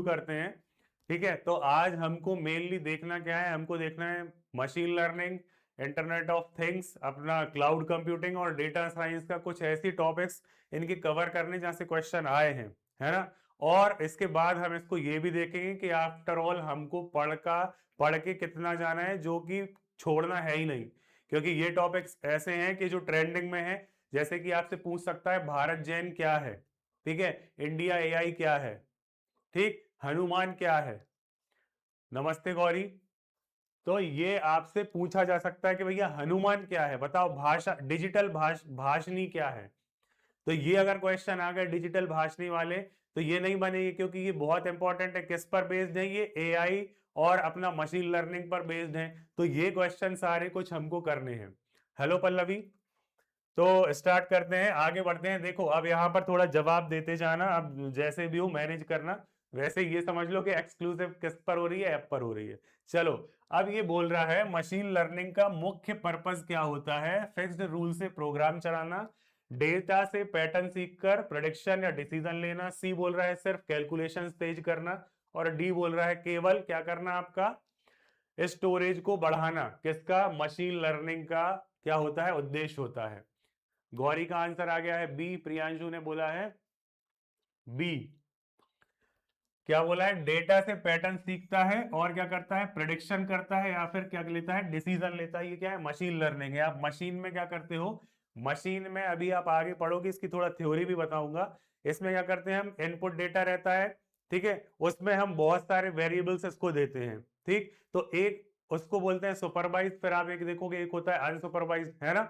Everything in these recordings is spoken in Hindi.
करते हैं। ठीक है, तो आज हमको मेनली देखना क्या है, हमको देखना है machine learning, internet of things, अपना क्लाउड कंप्यूटिंग और डेटा साइंस का कुछ ऐसी टॉपिक्स इनकी कवर करने जहां से क्वेश्चन आए हैं, है ना। और इसके बाद हम इसको ये भी देखेंगे कि आफ्टर ऑल हमको पढ़ के कितना जाना है, जो कि छोड़ना है ही नहीं, क्योंकि ये टॉपिक्स ऐसे हैं कि जो ट्रेंडिंग में है। जैसे कि आपसे पूछ सकता है भारत जैन क्या है, ठीक है, इंडिया एआई क्या है, ठीक, हनुमान क्या है। नमस्ते गौरी। तो ये आपसे पूछा जा सकता है कि भैया हनुमान क्या है, बताओ, भाषा डिजिटल भाषणी क्या है। तो ये अगर क्वेश्चन आ गए डिजिटल भाषणी वाले, तो ये नहीं बनेगी, क्योंकि ये बहुत इंपॉर्टेंट है। किस पर बेस्ड है ये, एआई और अपना मशीन लर्निंग पर बेस्ड है। तो ये क्वेश्चन सारे कुछ हमको करने हैं। हेलो पल्लवी। तो स्टार्ट करते हैं, आगे बढ़ते हैं। देखो अब यहाँ पर थोड़ा जवाब देते जाना, अब जैसे भी हो मैनेज करना। वैसे ये समझ लो कि एक्सक्लूसिव किस पर हो रही है, ऐप पर हो रही है। चलो, अब ये बोल रहा है मशीन लर्निंग का मुख्य पर्पस क्या होता है, फिक्स्ड रूल से प्रोग्राम चलाना, डेटा से पैटर्न सीखकर प्रेडिक्शन या डिसीजन लेना। सी बोल रहा है सिर्फ कैलकुलेशन तेज करना। और डी बोल रहा है केवल क्या करना, आपका स्टोरेज को बढ़ाना। किसका, मशीन लर्निंग का क्या होता है, उद्देश्य होता है। गौरी का आंसर आ गया है बी, प्रियांशु ने बोला है बी। क्या बोला है, डेटा से पैटर्न सीखता है और क्या करता है, प्रेडिक्शन करता है, या फिर क्या लेता है, डिसीजन लेता है। ये क्या है, मशीन लर्निंग है। आप मशीन में क्या करते हो, मशीन में अभी आप आगे पढ़ोगे, इसकी थोड़ा थ्योरी भी बताऊंगा। इसमें क्या करते हैं हम, इनपुट डेटा रहता है, ठीक है, उसमें हम बहुत सारे वेरिएबल्स इसको देते हैं, ठीक। तो एक उसको बोलते हैं सुपरवाइज, फिर आप एक देखोगे एक होता है अनसुपरवाइज, है ना।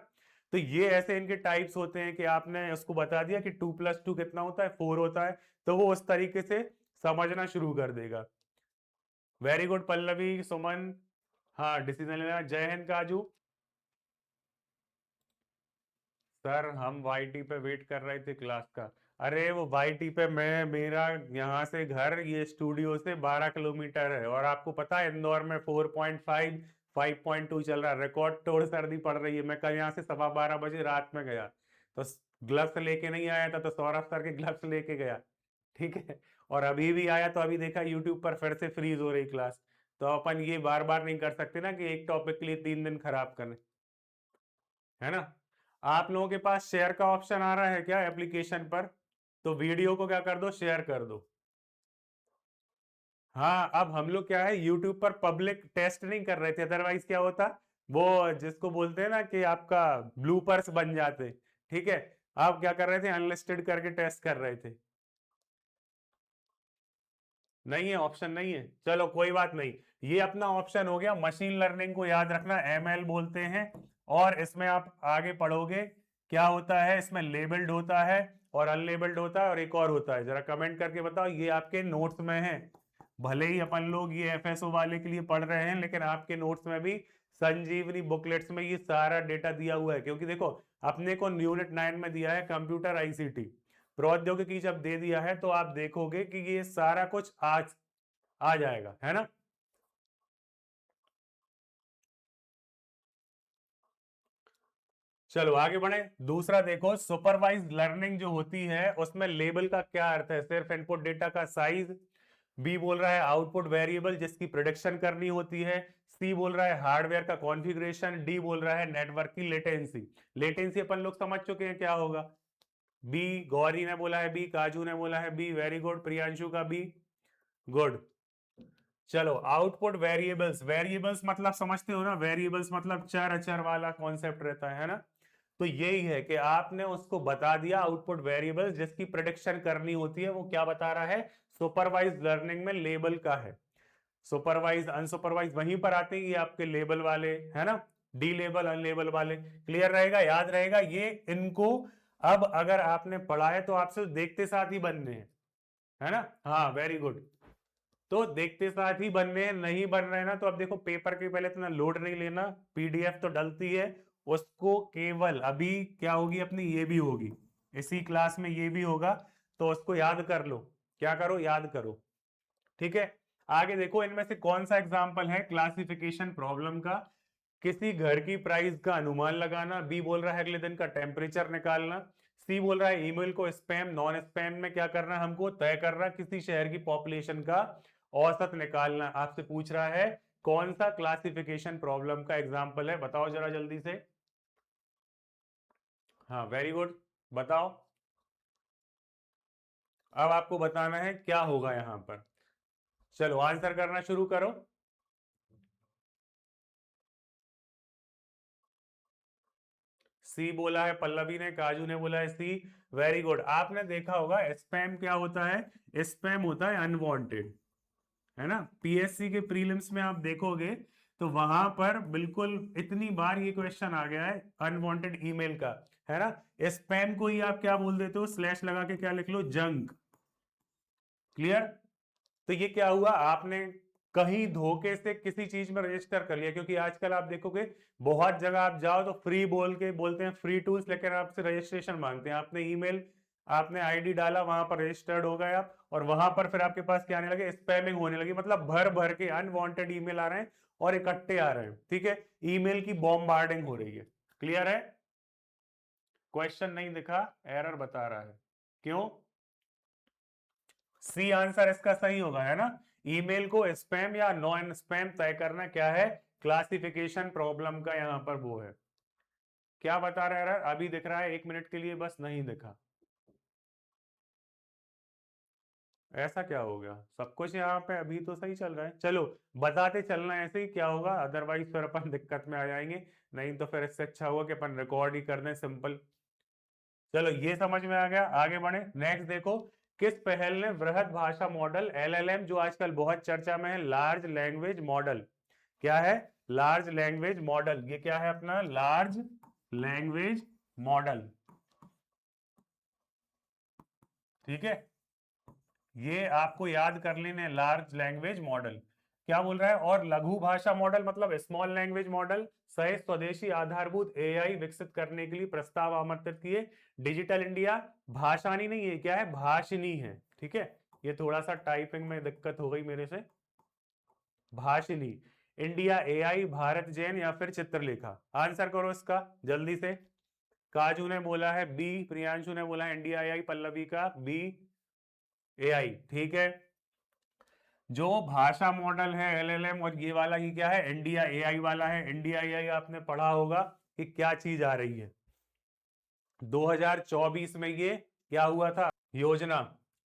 तो ये ऐसे इनके टाइप्स होते हैं कि आपने उसको बता दिया कि 2+2 कितना होता है, 4 होता है, तो वो उस तरीके से समझना शुरू कर देगा। वेरी गुड पल्लवी, सुमन। हाँ, डिसीजन लेना। जय हिंद काजू। सर हम वाईटी पे वेट कर रहे थे क्लास का। अरे वो वाईटी पे मैं, मेरा यहाँ से घर, ये स्टूडियो से 12 किलोमीटर है, और आपको पता है इंदौर में 4.5 5.2 चल रहा है, रिकॉर्ड तोड़ सर्दी पड़ रही है। मैं कल यहाँ से 12:15 बजे रात में गया, तो ग्लव्स लेके नहीं आया था, तो सौरभ सर के ग्लव्स लेके गया, ठीक है। और अभी भी आया तो अभी देखा यूट्यूब पर फिर से फ्रीज हो रही क्लास। तो अपन ये बार बार नहीं कर सकते ना कि एक टॉपिक के लिए 3 दिन खराब करें, है ना। आप लोगों के पास शेयर का ऑप्शन आ रहा है क्या एप्लीकेशन पर, तो वीडियो को क्या कर दो, शेयर कर दो। हाँ, अब हम लोग क्या है यूट्यूब पर पब्लिक टेस्ट नहीं कर रहे थे, अदरवाइज क्या होता, वो जिसको बोलते हैं ना कि आपका ब्लूपर्स बन जाते, ठीक है। आप क्या कर रहे थे, अनलिस्टेड करके टेस्ट कर रहे थे। नहीं है, ऑप्शन नहीं है, चलो कोई बात नहीं। ये अपना ऑप्शन हो गया। मशीन लर्निंग को याद रखना, एमएल बोलते हैं। और इसमें आप आगे पढ़ोगे क्या होता है, इसमें लेबल्ड होता है और अनलेबल्ड होता है, और एक और होता है, जरा कमेंट करके बताओ। ये आपके नोट्स में है, भले ही अपन लोग ये एफएसओ वाले के लिए पढ़ रहे हैं, लेकिन आपके नोट्स में भी संजीवनी बुकलेट्स में ये सारा डेटा दिया हुआ है। क्योंकि देखो, अपने को यूनिट 9 में दिया है कंप्यूटर आईसीटी प्रौद्योगिकी, जब दे दिया है तो आप देखोगे कि ये सारा कुछ आज आ जाएगा, है ना। चलो आगे बढ़े। दूसरा देखो, सुपरवाइज लर्निंग जो होती है उसमें लेबल का क्या अर्थ है, सिर्फ इनपुट डेटा का साइज। बी बोल रहा है आउटपुट वेरिएबल जिसकी प्रोडिक्शन करनी होती है। सी बोल रहा है हार्डवेयर का कॉन्फ़िगरेशन। डी बोल रहा है नेटवर्क की लेटेंसी। लेटेंसी अपन लोग समझ चुके हैं क्या होगा। बी, गौरी ने बोला है बी, काजू ने बोला है बी, वेरी गुड, प्रियांशु का बी, गुड। चलो, आउटपुट वेरिएबल्स, वेरिएबल्स मतलब समझते हो ना, वेरिएबल्स मतलब चर अचर वाला कॉन्सेप्ट रहता है ना। तो यही है कि आपने उसको बता दिया आउटपुट वेरिएबल्स जिसकी प्रेडिक्शन करनी होती है, वो क्या बता रहा है, सुपरवाइज लर्निंग में लेबल का है। सुपरवाइज अनसुपरवाइज वहीं पर आते हैं ये आपके लेबल वाले, है ना, डी लेबल अनलेबल वाले। क्लियर रहेगा, याद रहेगा ये इनको। अब अगर आपने पढ़ा है तो आपसे देखते साथ ही बनने हैं, है ना। हाँ, वेरी गुड। तो देखते साथ ही बनने हैं, नहीं बन रहे ना, तो अब देखो पेपर के पहले इतना लोड नहीं लेना, पीडीएफ तो डलती है, उसको केवल अभी क्या होगी अपनी, ये भी होगी इसी क्लास में, ये भी होगा, तो उसको याद कर लो। क्या करो, याद करो, ठीक है। आगे देखो, इनमें से कौन सा एग्जाम्पल है क्लासिफिकेशन प्रॉब्लम का। किसी घर की प्राइस का अनुमान लगाना, बी बोल रहा है अगले दिन का टेम्परेचर निकालना। सी बोल रहा है ईमेल को स्पैम नॉन स्पैम में क्या करना है हमको तय करना, किसी शहर की पॉपुलेशन का औसत निकालना। आपसे पूछ रहा है कौन सा क्लासिफिकेशन प्रॉब्लम का एग्जांपल है, बताओ जरा जल्दी से। हाँ वेरी गुड, बताओ। अब आपको बताना है क्या होगा यहां पर। चलो आंसर करना शुरू करो। सी बोला है पल्लवी ने, काजू ने बोला है सी। Very good. आपने देखा होगा स्पैम क्या होता है, स्पैम होता है अनवांटेड, है ना। पीएससी के प्रीलिम्स में आप देखोगे तो वहां पर बिल्कुल इतनी बार ये क्वेश्चन आ गया है अनवांटेड ईमेल का, है ना। स्पैम को ही आप क्या बोल देते हो, स्लैश लगा के क्या लिख लो, जंक। क्लियर। तो ये क्या हुआ, आपने कहीं धोखे से किसी चीज में रजिस्टर कर लिया, क्योंकि आजकल आप देखोगे बहुत जगह आप जाओ तो फ्री बोल के बोलते हैं, फ्री टूल्स, लेकिन आपसे रजिस्ट्रेशन मांगते हैं। आपने ईमेल, आपने आईडी डाला, वहां पर रजिस्टर्ड हो गए आप, और वहां पर फिर आपके पास क्या आने लगे, स्पैमिंग होने लगी, मतलब भर भर के अनवांटेड ईमेल आ रहे हैं और इकट्ठे आ रहे हैं। ठीक है, ईमेल की बॉम्बार्डिंग हो रही है। क्लियर है। क्वेश्चन नहीं दिखा, एरर बता रहा है, क्यों। सी आंसर इसका सही होगा, है ना। ईमेल को स्पैम या नॉन स्पैम तय करना क्या है, क्लासिफिकेशन प्रॉब्लम का यहां पर वो है। क्या बता रहा है, अभी दिख रहा है, 1 मिनट के लिए बस नहीं दिखा, ऐसा क्या हो गया। सब कुछ यहाँ पे अभी तो सही चल रहा है, चलो बताते चलना ऐसे ही क्या होगा, अदरवाइज फिर अपन दिक्कत में आ जाएंगे। नहीं तो फिर इससे अच्छा होगा कि अपन रिकॉर्ड ही कर दें, सिंपल। चलो ये समझ में आ गया, आगे बढ़े। नेक्स्ट देखो, किस पहल ने वृहद भाषा मॉडल एलएलएम, जो आजकल बहुत चर्चा में है, लार्ज लैंग्वेज मॉडल, क्या है, लार्ज लैंग्वेज मॉडल, ये क्या है अपना लार्ज लैंग्वेज मॉडल। ठीक है, ये आपको याद कर लेने, लार्ज लैंग्वेज मॉडल क्या बोल रहा है। और लघु भाषा मॉडल मतलब स्मॉल लैंग्वेज मॉडल सहित स्वदेशी आधारभूत एआई विकसित करने के लिए प्रस्ताव आमंत्रित किए। डिजिटल इंडिया भाषानी नहीं है, क्या है, भाषिनी है। ठीक है, ये थोड़ा सा टाइपिंग में दिक्कत हो गई मेरे से, भाषिनी। इंडिया एआई, भारत जैन या फिर चित्रलेखा, आंसर करो इसका जल्दी से। काजू ने बोला है बी, प्रियांशु ने बोला है इंडिया एआई, पल्लवी का बी एआई। ठीक है, जो भाषा मॉडल है एलएलएम, और ये वाला ये क्या है, इंडिया एआई वाला है। इंडिया एआई आपने पढ़ा होगा कि क्या चीज आ रही है, 2024 में ये क्या हुआ था योजना,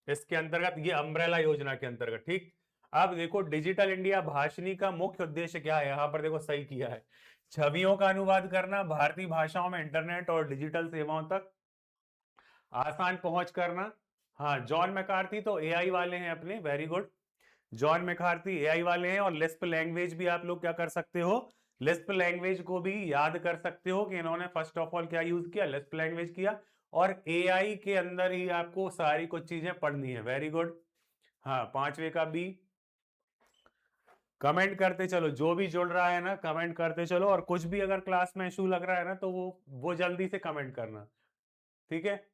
इसके अंतर्गत, ये अम्ब्रेला योजना के अंतर्गत। ठीक, अब देखो डिजिटल इंडिया भाषिनी का मुख्य उद्देश्य क्या है, यहां पर देखो सही किया है, छवियों का अनुवाद करना, भारतीय भाषाओं में इंटरनेट और डिजिटल सेवाओं तक आसान पहुंच करना। हाँ, जॉन मैकार्थी तो एआई वाले हैं अपने, very good. John McCarthy AI वाले हैं, और लिस्प लैंग्वेज भी आप लोग क्या कर सकते हो, लिस्प लैंग्वेज को भी याद कर सकते हो कि इन्होंने फर्स्ट ऑफ ऑल क्या यूज किया, लिस्प लैंग्वेज किया। और एआई के अंदर ही आपको सारी कुछ चीजें पढ़नी है, वेरी गुड। हाँ, पांचवे का बी। कमेंट करते चलो, जो भी जुड़ रहा है ना कमेंट करते चलो, और कुछ भी अगर क्लास में इशू लग रहा है ना तो वो जल्दी से कमेंट करना। ठीक है,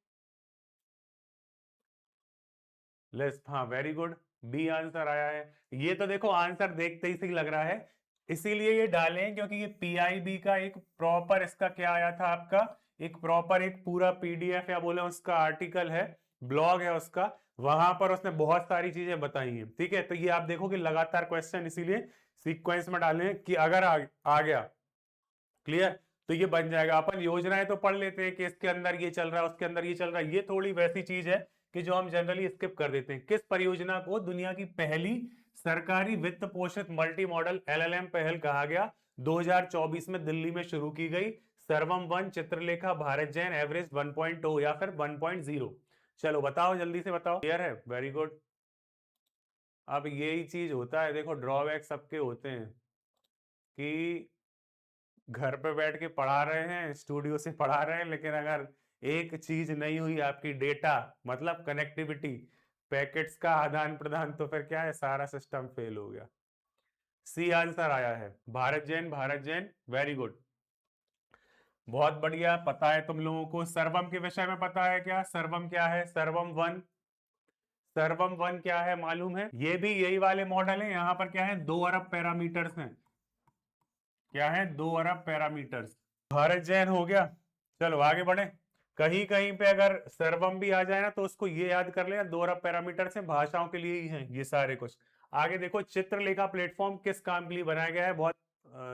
लिस्ट, हाँ वेरी गुड, बी आंसर आया है। ये तो देखो आंसर देखते ही सही लग रहा है, इसीलिए ये डालें क्योंकि ये पीआईबी का एक प्रॉपर, इसका क्या आया था आपका, एक प्रॉपर एक पूरा पीडीएफ या बोले उसका आर्टिकल है, ब्लॉग है उसका, वहां पर उसने बहुत सारी चीजें बताई हैं। ठीक है, तो ये आप देखो कि लगातार क्वेश्चन इसीलिए सीक्वेंस में डालें कि अगर आ गया, क्लियर, तो ये बन जाएगा। अपन योजनाएं तो पढ़ लेते हैं कि इसके अंदर ये चल रहा है, उसके अंदर ये चल रहा है, ये थोड़ी वैसी चीज है कि जो हम जनरली स्किप कर देते हैं। किस परियोजना को दुनिया की पहली सरकारी वित्त पोषित मल्टी मॉडल एलएलएम पहल कहा गया, 2024 में दिल्ली में शुरू की गई। सर्वम वन, चित्रलेखा, भारत जैन, एवरेज 1.2 या फिर 1.0। चलो बताओ जल्दी से बताओ, क्लियर है, वेरी गुड। अब यही चीज होता है, देखो ड्रॉबैक सबके होते हैं कि घर पे बैठ के पढ़ा रहे हैं, स्टूडियो से पढ़ा रहे हैं, लेकिन अगर एक चीज नहीं हुई आपकी, डेटा मतलब कनेक्टिविटी, पैकेट्स का आदान प्रदान, तो फिर क्या है, सारा सिस्टम फेल हो गया। सी आंसर आया है, भारत जैन, भारत जैन, वेरी गुड, बहुत बढ़िया। पता है तुम लोगों को, सर्वम के विषय में पता है क्या, सर्वम क्या है, सर्वम वन, सर्वम वन क्या है मालूम है, ये भी यही वाले मॉडल है। यहाँ पर क्या है, 2 अरब पैरामीटर्स हैं, क्या है, 2 अरब पैरामीटर्स। भारत जैन हो गया, चलो आगे बढ़े। कहीं कहीं पे अगर सर्वम भी आ जाए ना तो उसको ये याद कर लेना, 2 अरब पैरामीटर से भाषाओं के लिए ही हैं ये सारे कुछ। आगे देखो, चित्रलेखा प्लेटफॉर्म किस काम के लिए बनाया गया है, बहुत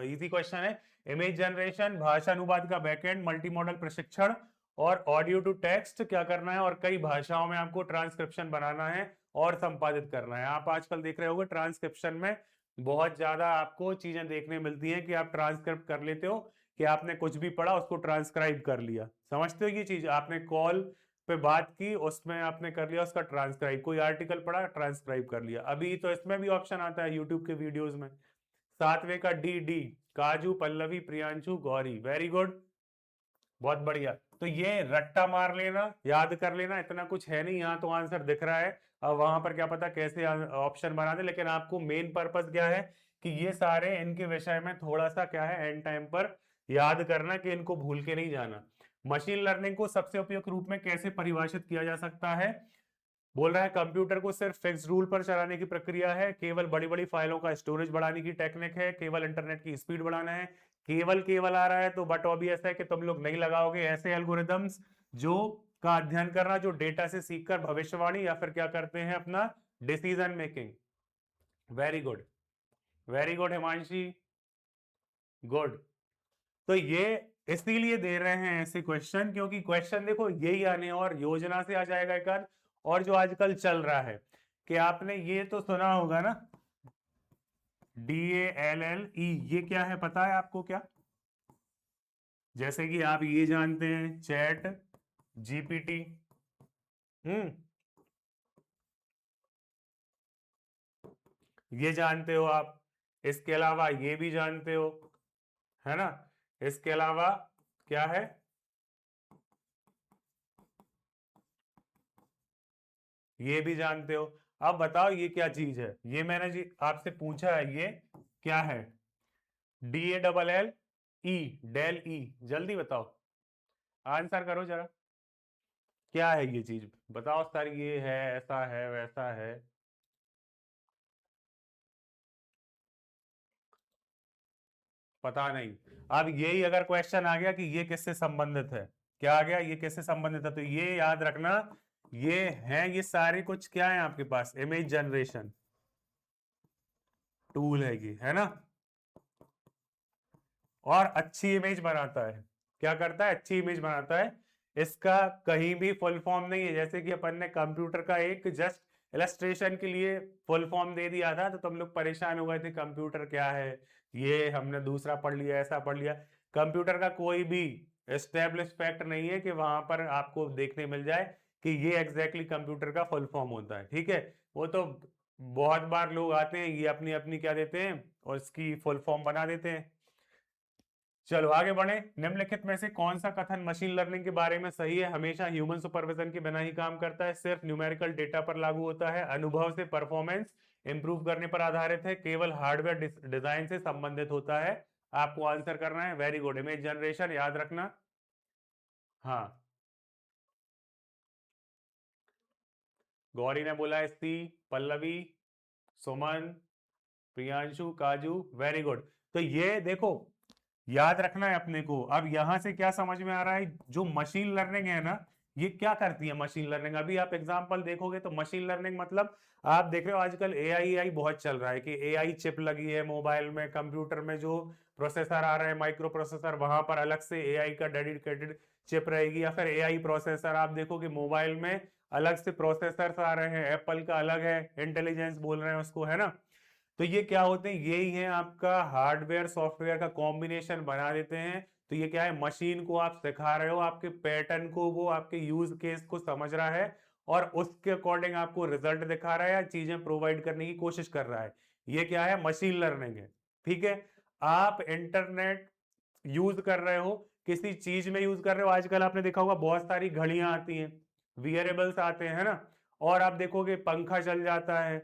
इजी क्वेश्चन है। इमेज जनरेशन, भाषा अनुवाद का बैकएंड, मल्टी मॉडल प्रशिक्षण और ऑडियो टू टेक्स्ट क्या करना है, और कई भाषाओं में आपको ट्रांसक्रिप्शन बनाना है और संपादित करना है। आप आजकल देख रहे होगे ट्रांसक्रिप्शन में बहुत ज्यादा आपको चीजें देखने मिलती हैं कि आप ट्रांसक्रिप्ट कर लेते हो, कि आपने कुछ भी पढ़ा उसको ट्रांसक्राइब कर लिया। समझते हो ये चीज, आपने कॉल पे बात की उसमें आपने कर लिया उसका ट्रांसक्राइब, कोई आर्टिकल पढ़ा ट्रांसक्राइब कर लिया। अभी तो इसमें भी ऑप्शन आता है यूट्यूब के वीडियोस में। 7वें का डी, काजू, पल्लवी, प्रियांशु, गौरी, वेरी गुड, बहुत बढ़िया। तो ये रट्टा मार लेना, याद कर लेना, इतना कुछ है नहीं, यहाँ तो आंसर दिख रहा है। अब वहां पर क्या पता कैसे ऑप्शन बना दे, लेकिन आपको मेन पर्पस क्या है कि ये सारे इनके विषय में थोड़ा सा क्या है एंड टाइम पर याद करना, कि इनको भूल के नहीं जाना। मशीन लर्निंग को सबसे उपयुक्त रूप में कैसे परिभाषित किया जा सकता है, बोल रहा है कंप्यूटर को सिर्फ फिक्स रूल पर चलाने की प्रक्रिया है, केवल बड़ी बड़ी फाइलों का स्टोरेज बढ़ाने की टेक्निक है, केवल इंटरनेट की स्पीड बढ़ाना है। केवल आ रहा है तो बट ऑब्वियस है कि तुम लोग नहीं लगाओगे ऐसे एल्गोरिदम्स जो का अध्ययन करना, जो डेटा से सीखकर भविष्यवाणी या फिर क्या करते हैं अपना decision making. Very good, very good Himanshi, good. तो ये इसीलिए दे रहे हैं ऐसे क्वेश्चन, क्योंकि क्वेश्चन देखो यही आने और योजना से आ जाएगा एक आध। और जो आजकल चल रहा है कि आपने ये तो सुना होगा ना, DALLE, ये क्या है पता है आपको क्या? जैसे कि आप ये जानते हैं चैट GPT, ये जानते हो आप, इसके अलावा ये भी जानते हो, है ना? इसके अलावा क्या है, ये भी जानते हो। अब बताओ ये क्या चीज है, ये मैंने जी आपसे पूछा है, ये क्या है? DALLE, डेल ई, जल्दी बताओ, आंसर करो जरा, क्या है ये चीज बताओ सर, ये है ऐसा है वैसा है। पता नहीं। अब यही अगर क्वेश्चन आ गया कि ये किससे संबंधित है, क्या आ गया, ये किससे संबंधित है, तो ये याद रखना, ये है, ये सारे कुछ क्या है आपके पास, इमेज जनरेशन टूल है ये, है ना? और अच्छी इमेज बनाता है, क्या करता है, अच्छी इमेज बनाता है। इसका कहीं भी फुल फॉर्म नहीं है, जैसे कि अपन ने कंप्यूटर का एक जस्ट इलस्ट्रेशन के लिए फुल फॉर्म दे दिया था तो तुम लोग परेशान हो गए थे कंप्यूटर क्या है, ये हमने दूसरा पढ़ लिया, ऐसा पढ़ लिया। कंप्यूटर का कोई भी एस्टेब्लिश फैक्ट नहीं है कि वहां पर आपको देखने मिल जाए कि ये एग्जैक्टली कंप्यूटर का फुल फॉर्म होता है, ठीक है? वो तो बहुत बार लोग आते हैं ये अपनी अपनी क्या देते हैं और इसकी फुल फॉर्म बना देते हैं। चलो आगे बढ़े, निम्नलिखित में से कौन सा कथन मशीन लर्निंग के बारे में सही है? हमेशा ह्यूमन सुपरविजन के बिना ही काम करता है, सिर्फ न्यूमेरिकल डेटा पर लागू होता है, अनुभव से परफॉर्मेंस इंप्रूव करने पर आधारित है, केवल हार्डवेयर डिजाइन से संबंधित होता है। आपको आंसर करना है, वेरी गुड, इमेज जनरेशन याद रखना। हाँ, गौरी ने बोला है सी, पल्लवी, सुमन, प्रियांशु, काजू, वेरी गुड। तो ये देखो याद रखना है अपने को। अब यहां से क्या समझ में आ रहा है, जो मशीन लर्निंग है ना, ये क्या करती है मशीन लर्निंग? अभी आप एग्जांपल देखोगे तो मशीन लर्निंग मतलब आप देख रहे हो आजकल एआई बहुत चल रहा है कि एआई चिप लगी है मोबाइल में, कंप्यूटर में जो प्रोसेसर आ रहे हैं माइक्रो प्रोसेसर, वहां पर अलग से एआई का डेडिकेटेड चिप रहेगी, या फिर एआई प्रोसेसर आप देखोगे मोबाइल में अलग से प्रोसेसर आ रहे हैं, एप्पल का अलग है, इंटेलिजेंस बोल रहे हैं उसको, है ना? तो ये क्या होते हैं, यही है आपका हार्डवेयर सॉफ्टवेयर का कॉम्बिनेशन बना देते हैं। तो ये क्या है, मशीन को आप सिखा रहे हो, आपके पैटर्न को, वो आपके यूज केस को समझ रहा है और उसके अकॉर्डिंग आपको रिजल्ट दिखा रहा है या चीजें प्रोवाइड करने की कोशिश कर रहा है। ये क्या है, मशीन लर्निंग है, ठीक है? आप इंटरनेट यूज कर रहे हो, किसी चीज में यूज कर रहे हो, आजकल आपने देखा होगा बहुत सारी घड़ियां आती हैं, वियरेबल्स आते हैं, है ना? और आप देखोगे पंखा चल जाता है,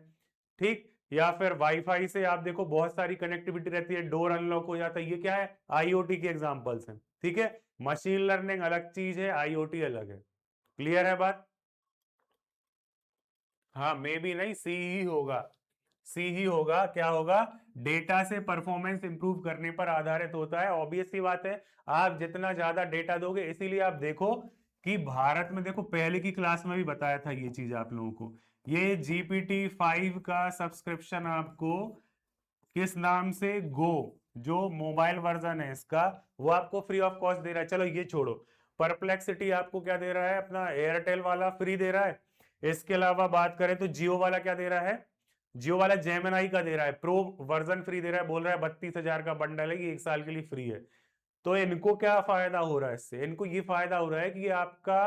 ठीक? या फिर वाईफाई से आप देखो बहुत सारी कनेक्टिविटी रहती है, डोर अनलॉक हो जाता है, ये क्या है, आईओटी के एग्जांपल्स हैं, ठीक है? मशीन लर्निंग अलग चीज है, आईओटी अलग है। क्लियर है बात? हाँ, मे बी नहीं, सी ही होगा, सी ही होगा। क्या होगा, डेटा से परफॉर्मेंस इंप्रूव करने पर आधारित होता है, ऑब्वियस सी बात है। आप जितना ज्यादा डेटा दोगे, इसीलिए आप देखो कि भारत में देखो, पहले की क्लास में भी बताया था ये चीज आप लोगों को, ये GPT-5 का सब्सक्रिप्शन आपको किस नाम से, गो, जो मोबाइल वर्जन है इसका, वो आपको फ्री ऑफ कॉस्ट दे रहा है। चलो ये छोड़ो, परप्लेक्सिटी आपको क्या दे रहा है, अपना एयरटेल वाला फ्री दे रहा है। इसके अलावा बात करें तो जियो वाला क्या दे रहा है, जियो वाला जेमिनाई का दे रहा है, प्रो वर्जन फ्री दे रहा है, बोल रहा है 32,000 का बंडल है, ये 1 साल के लिए फ्री है। तो इनको क्या फायदा हो रहा है इससे, इनको ये फायदा हो रहा है कि आपका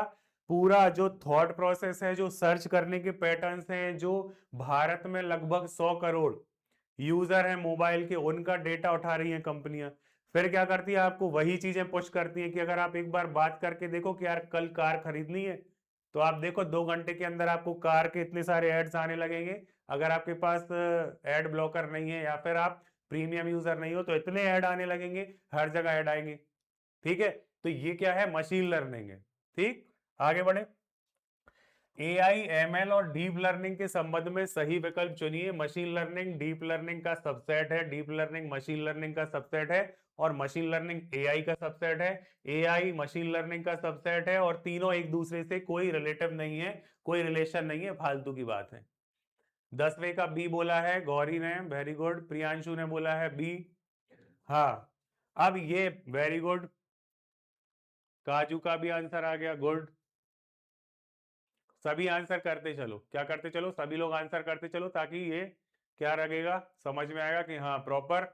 पूरा जो थॉट प्रोसेस है, जो सर्च करने के पैटर्न्स हैं, जो भारत में लगभग 100 करोड़ यूजर है मोबाइल के, उनका डेटा उठा रही हैं कंपनियां। फिर क्या करती है, आपको वही चीजें पुश करती हैं कि अगर आप एक बार बात करके देखो कि यार कल कार खरीदनी है, तो आप देखो 2 घंटे के अंदर आपको कार के इतने सारे एड्स आने लगेंगे। अगर आपके पास एड ब्लॉकर नहीं है या फिर आप प्रीमियम यूजर नहीं हो, तो इतने ऐड आने लगेंगे, हर जगह ऐड आएंगे। ठीक है, तो ये क्या है, मशीन लर्निंग है। ठीक, आगे बढ़े। एआई, एमएल और डीप लर्निंग के संबंध में सही विकल्प चुनिए। मशीन लर्निंग डीप लर्निंग का सबसेट है, डीप लर्निंग मशीन लर्निंग का सबसेट है, और मशीन लर्निंग एआई का सबसेट है। एआई मशीन लर्निंग का सबसेट है, और तीनों एक दूसरे से कोई रिलेटिव नहीं है, कोई रिलेशन नहीं है, फालतू की बात है। 10वें का बी बोला है गौरी ने, वेरी गुड। प्रियांशु ने बोला है बी। हाँ, अब ये वेरी गुड, काजू का भी आंसर आ गया, गुड। सभी आंसर करते चलो, क्या करते चलो, सभी लोग आंसर करते चलो, ताकि ये क्या लगेगा, समझ में आएगा कि हाँ प्रॉपर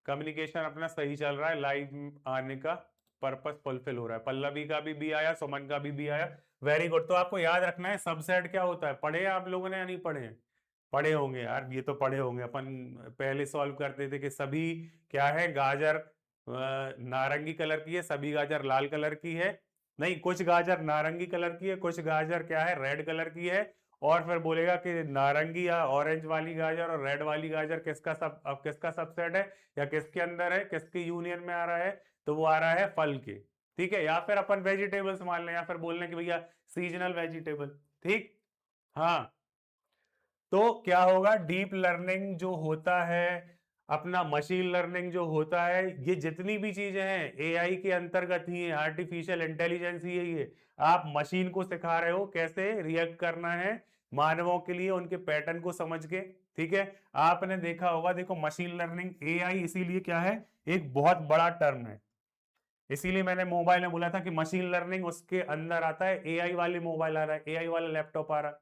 कम्युनिकेशन अपना सही चल रहा है, लाइव आने का पर्पस फुलफिल हो रहा है। पल्लवी का भी आया, सुमन का भी आया, वेरी गुड। तो आपको याद रखना है सबसेट क्या होता है, पढ़े आप लोगों ने या नहीं पढ़े हैं? पढ़े होंगे यार, ये तो पढ़े होंगे, अपन पहले सॉल्व करते थे कि सभी क्या है, गाजर नारंगी कलर की है, सभी गाजर लाल कलर की है, नहीं कुछ गाजर नारंगी कलर की है, कुछ गाजर क्या है, रेड कलर की है। और फिर बोलेगा कि नारंगी या ऑरेंज वाली गाजर और रेड वाली गाजर किसका सब, अब किसका सबसेट है या किसके अंदर है, किसके यूनियन में आ रहा है, तो वो आ रहा है फल के। ठीक है, या फिर अपन वेजिटेबल्स मान लें, या फिर बोल लें कि भैया सीजनल वेजिटेबल। ठीक, हाँ। तो क्या होगा, डीप लर्निंग जो होता है, अपना मशीन लर्निंग जो होता है, ये जितनी भी चीजें हैं एआई के अंतर्गत ही है, आर्टिफिशियल इंटेलिजेंस ही है ये। आप मशीन को सिखा रहे हो कैसे रिएक्ट करना है मानवों के लिए, उनके पैटर्न को समझ के। ठीक है, आपने देखा होगा, देखो मशीन लर्निंग एआई इसीलिए क्या है, एक बहुत बड़ा टर्म है, इसीलिए मैंने मोबाइल में बोला था कि मशीन लर्निंग उसके अंदर आता है। एआई वाले मोबाइल आ रहा है, एआई वाला लैपटॉप आ रहा है,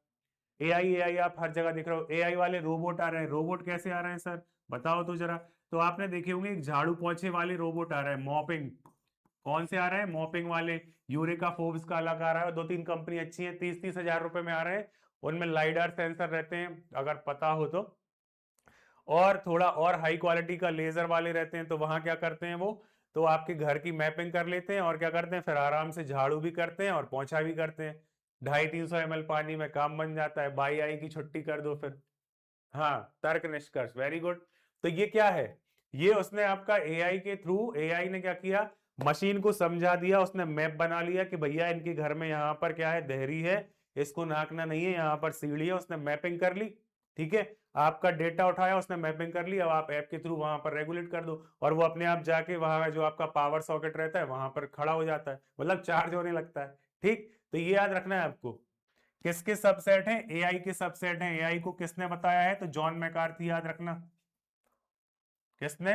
एआई एआई आप हर जगह देख रहे हो, एआई वाले रोबोट आ रहे हैं। रोबोट कैसे आ रहे हैं सर, बताओ तो जरा। तो आपने देखे होंगे एक झाड़ू पोंछे वाले रोबोट आ रहे हैं, मॉपिंग। कौन से आ रहे हैं, मॉपिंग वाले। यूरेका फोर्ब्स का अलग आ रहा है, 2-3 कंपनी अच्छी है, 30-30 हजार रुपए में आ रहे हैं। उनमें लाइडार सेंसर रहते हैं, अगर पता हो तो। और थोड़ा और हाई क्वालिटी का लेजर वाले रहते हैं, तो वहां क्या करते हैं वो, तो आपके घर की मैपिंग कर लेते हैं, और क्या करते हैं, फिर आराम से झाड़ू भी करते हैं और पोंछा भी करते हैं। 250-300 ml पानी में काम बन जाता है, बाई आई की छुट्टी कर दो फिर। हाँ, तर्क निष्कर्ष, वेरी गुड। तो ये क्या है, ये उसने आपका एआई के थ्रू, एआई ने क्या किया, मशीन को समझा दिया, उसने मैप बना लिया कि भैया इनके घर में यहाँ पर क्या है, देहरी है, इसको नाकना नहीं है, यहाँ पर सीढ़ी है, उसने मैपिंग कर ली। ठीक है, आपका डेटा उठाया, उसने मैपिंग कर ली, अब आप ऐप के थ्रू वहां पर रेगुलेट कर दो, और वो अपने आप जाके वहां जो आपका पावर सॉकेट रहता है वहां पर खड़ा हो जाता है, मतलब चार्ज होने लगता है। ठीक, तो ये याद रखना है आपको। किसके सबसेट हैं, एआई के सबसेट हैं। एआई को किसने बताया है, तो जॉन मैकार्थी, याद रखना। किसने,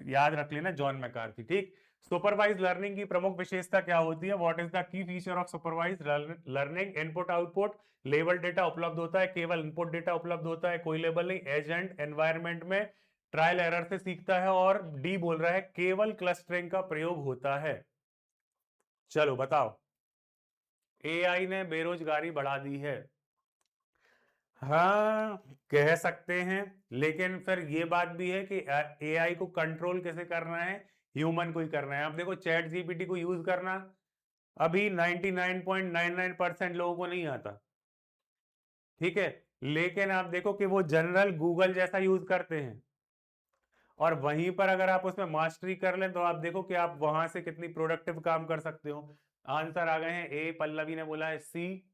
याद रख लेना, जॉन मैकार्थी। ठीक, सुपरवाइज लर्निंग की प्रमुख विशेषता क्या होती है, what is the key feature of supervise learning. Input output, label data उपलब्ध होता है, केवल इनपुट डेटा उपलब्ध होता है, कोई लेबल नहीं, एजेंट एनवायरमेंट में ट्रायल एरर से सीखता है, और डी बोल रहा है केवल क्लस्टरिंग का प्रयोग होता है। चलो बताओ, एआई ने बेरोजगारी बढ़ा दी है। हाँ, कह सकते हैं, लेकिन फिर ये बात भी है कि एआई को कंट्रोल कैसे करना है, ह्यूमन को ही करना है। आप देखो चैट जीपीटी को यूज करना अभी 99.99% लोगों को नहीं आता। ठीक है, लेकिन आप देखो कि वो जनरल गूगल जैसा यूज करते हैं, और वहीं पर अगर आप उसमें मास्टरी कर लें, तो आप देखो कि आप वहां से कितनी प्रोडक्टिव काम कर सकते हो। आंसर आ गए हैं, ए पल्लवी ने बोला है सी।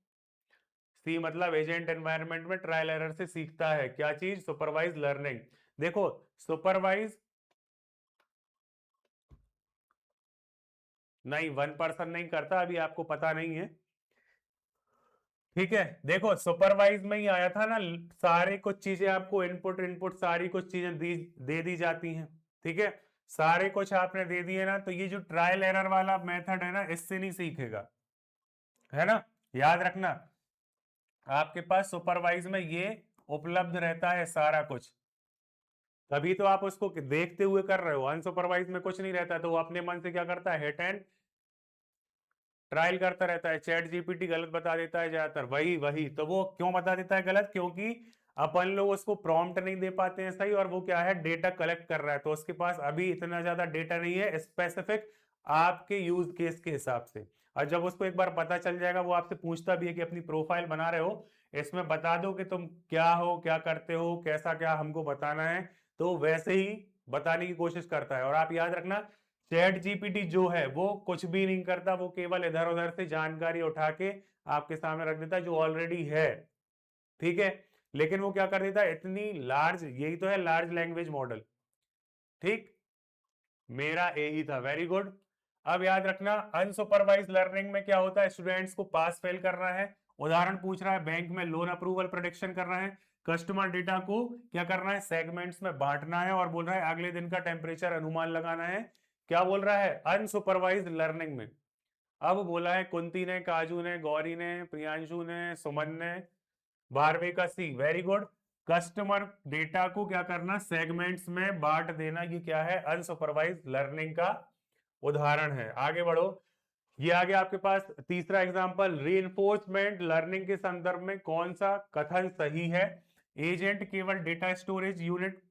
सी मतलब एजेंट एनवायरनमेंट में ट्रायल एरर से सीखता है, क्या चीज, सुपरवाइज लर्निंग। देखो सुपरवाइज नहीं, 1% नहीं करता, अभी आपको पता नहीं है। ठीक है, देखो सुपरवाइज में ही आया था ना, सारे कुछ चीजें आपको इनपुट इनपुट सारी कुछ चीजें दे दी जाती हैं। ठीक है, सारे कुछ आपने दे दिए ना, तो ये जो ट्रायल एरर वाला मेथड है ना, इससे नहीं सीखेगा, है ना। याद रखना, आपके पास सुपरवाइज में ये उपलब्ध रहता है सारा कुछ, तभी तो आप उसको देखते हुए कर रहे हो। अनसुपरवाइज में कुछ नहीं रहता, तो वो अपने मन से क्या करता है, हिट एंड ट्रायल करता रहता है। चैट जीपीटी गलत बता देता है ज्यादातर, वही वही तो वो क्यों बता देता है गलत, क्योंकि अपन लोग उसको प्रॉम्प्ट नहीं दे पाते हैं सही, और वो क्या है, डेटा कलेक्ट कर रहा है, तो उसके पास अभी इतना ज्यादा डेटा नहीं है स्पेसिफिक आपके यूज केस के हिसाब से। और जब उसको एक बार पता चल जाएगा, वो आपसे पूछता भी है कि अपनी प्रोफाइल बना रहे हो, इसमें बता दो कि तुम क्या हो, क्या करते हो, कैसा क्या हमको बताना है, तो वैसे ही बताने की कोशिश करता है। और आप याद रखना, चैट जीपीटी जो है वो कुछ भी नहीं करता, वो केवल इधर उधर से जानकारी उठा के आपके सामने रख देता है जो ऑलरेडी है। ठीक है, लेकिन वो क्या कर देता है, इतनी लार्ज, यही तो है लार्ज लैंग्वेज मॉडल। ठीक, मेरा यही था, वेरी गुड। अब याद रखना, अनसुपरवाइज लर्निंग में क्या होता है, स्टूडेंट्स को पास फेल करना है। उदाहरण पूछ रहा है, बैंक में लोन अप्रूवल प्रोडिक्शन करना है, कस्टमर डेटा को क्या करना है, सेगमेंट्स में बांटना है, और बोल रहा है अगले दिन का टेम्परेचर अनुमान लगाना है। क्या बोल रहा है, अनसुपरवाइज लर्निंग में। अब बोला है कुंती ने, काजू ने, गौरी ने, प्रियांशु ने, सुमन ने, 12वीं का सी, वेरी गुड। कस्टमर डेटा को क्या करना, सेगमेंट्स में बांट देना, ये क्या है, अनसुपरवाइज लर्निंग का उदाहरण है। आगे बढ़ो, ये आ गया आपके पास तीसरा एग्जांपल। रीइंफोर्समेंट लर्निंग के संदर्भ में कौन सा कथन सही है। एजेंट केवल डेटा स्टोरेज यूनिट,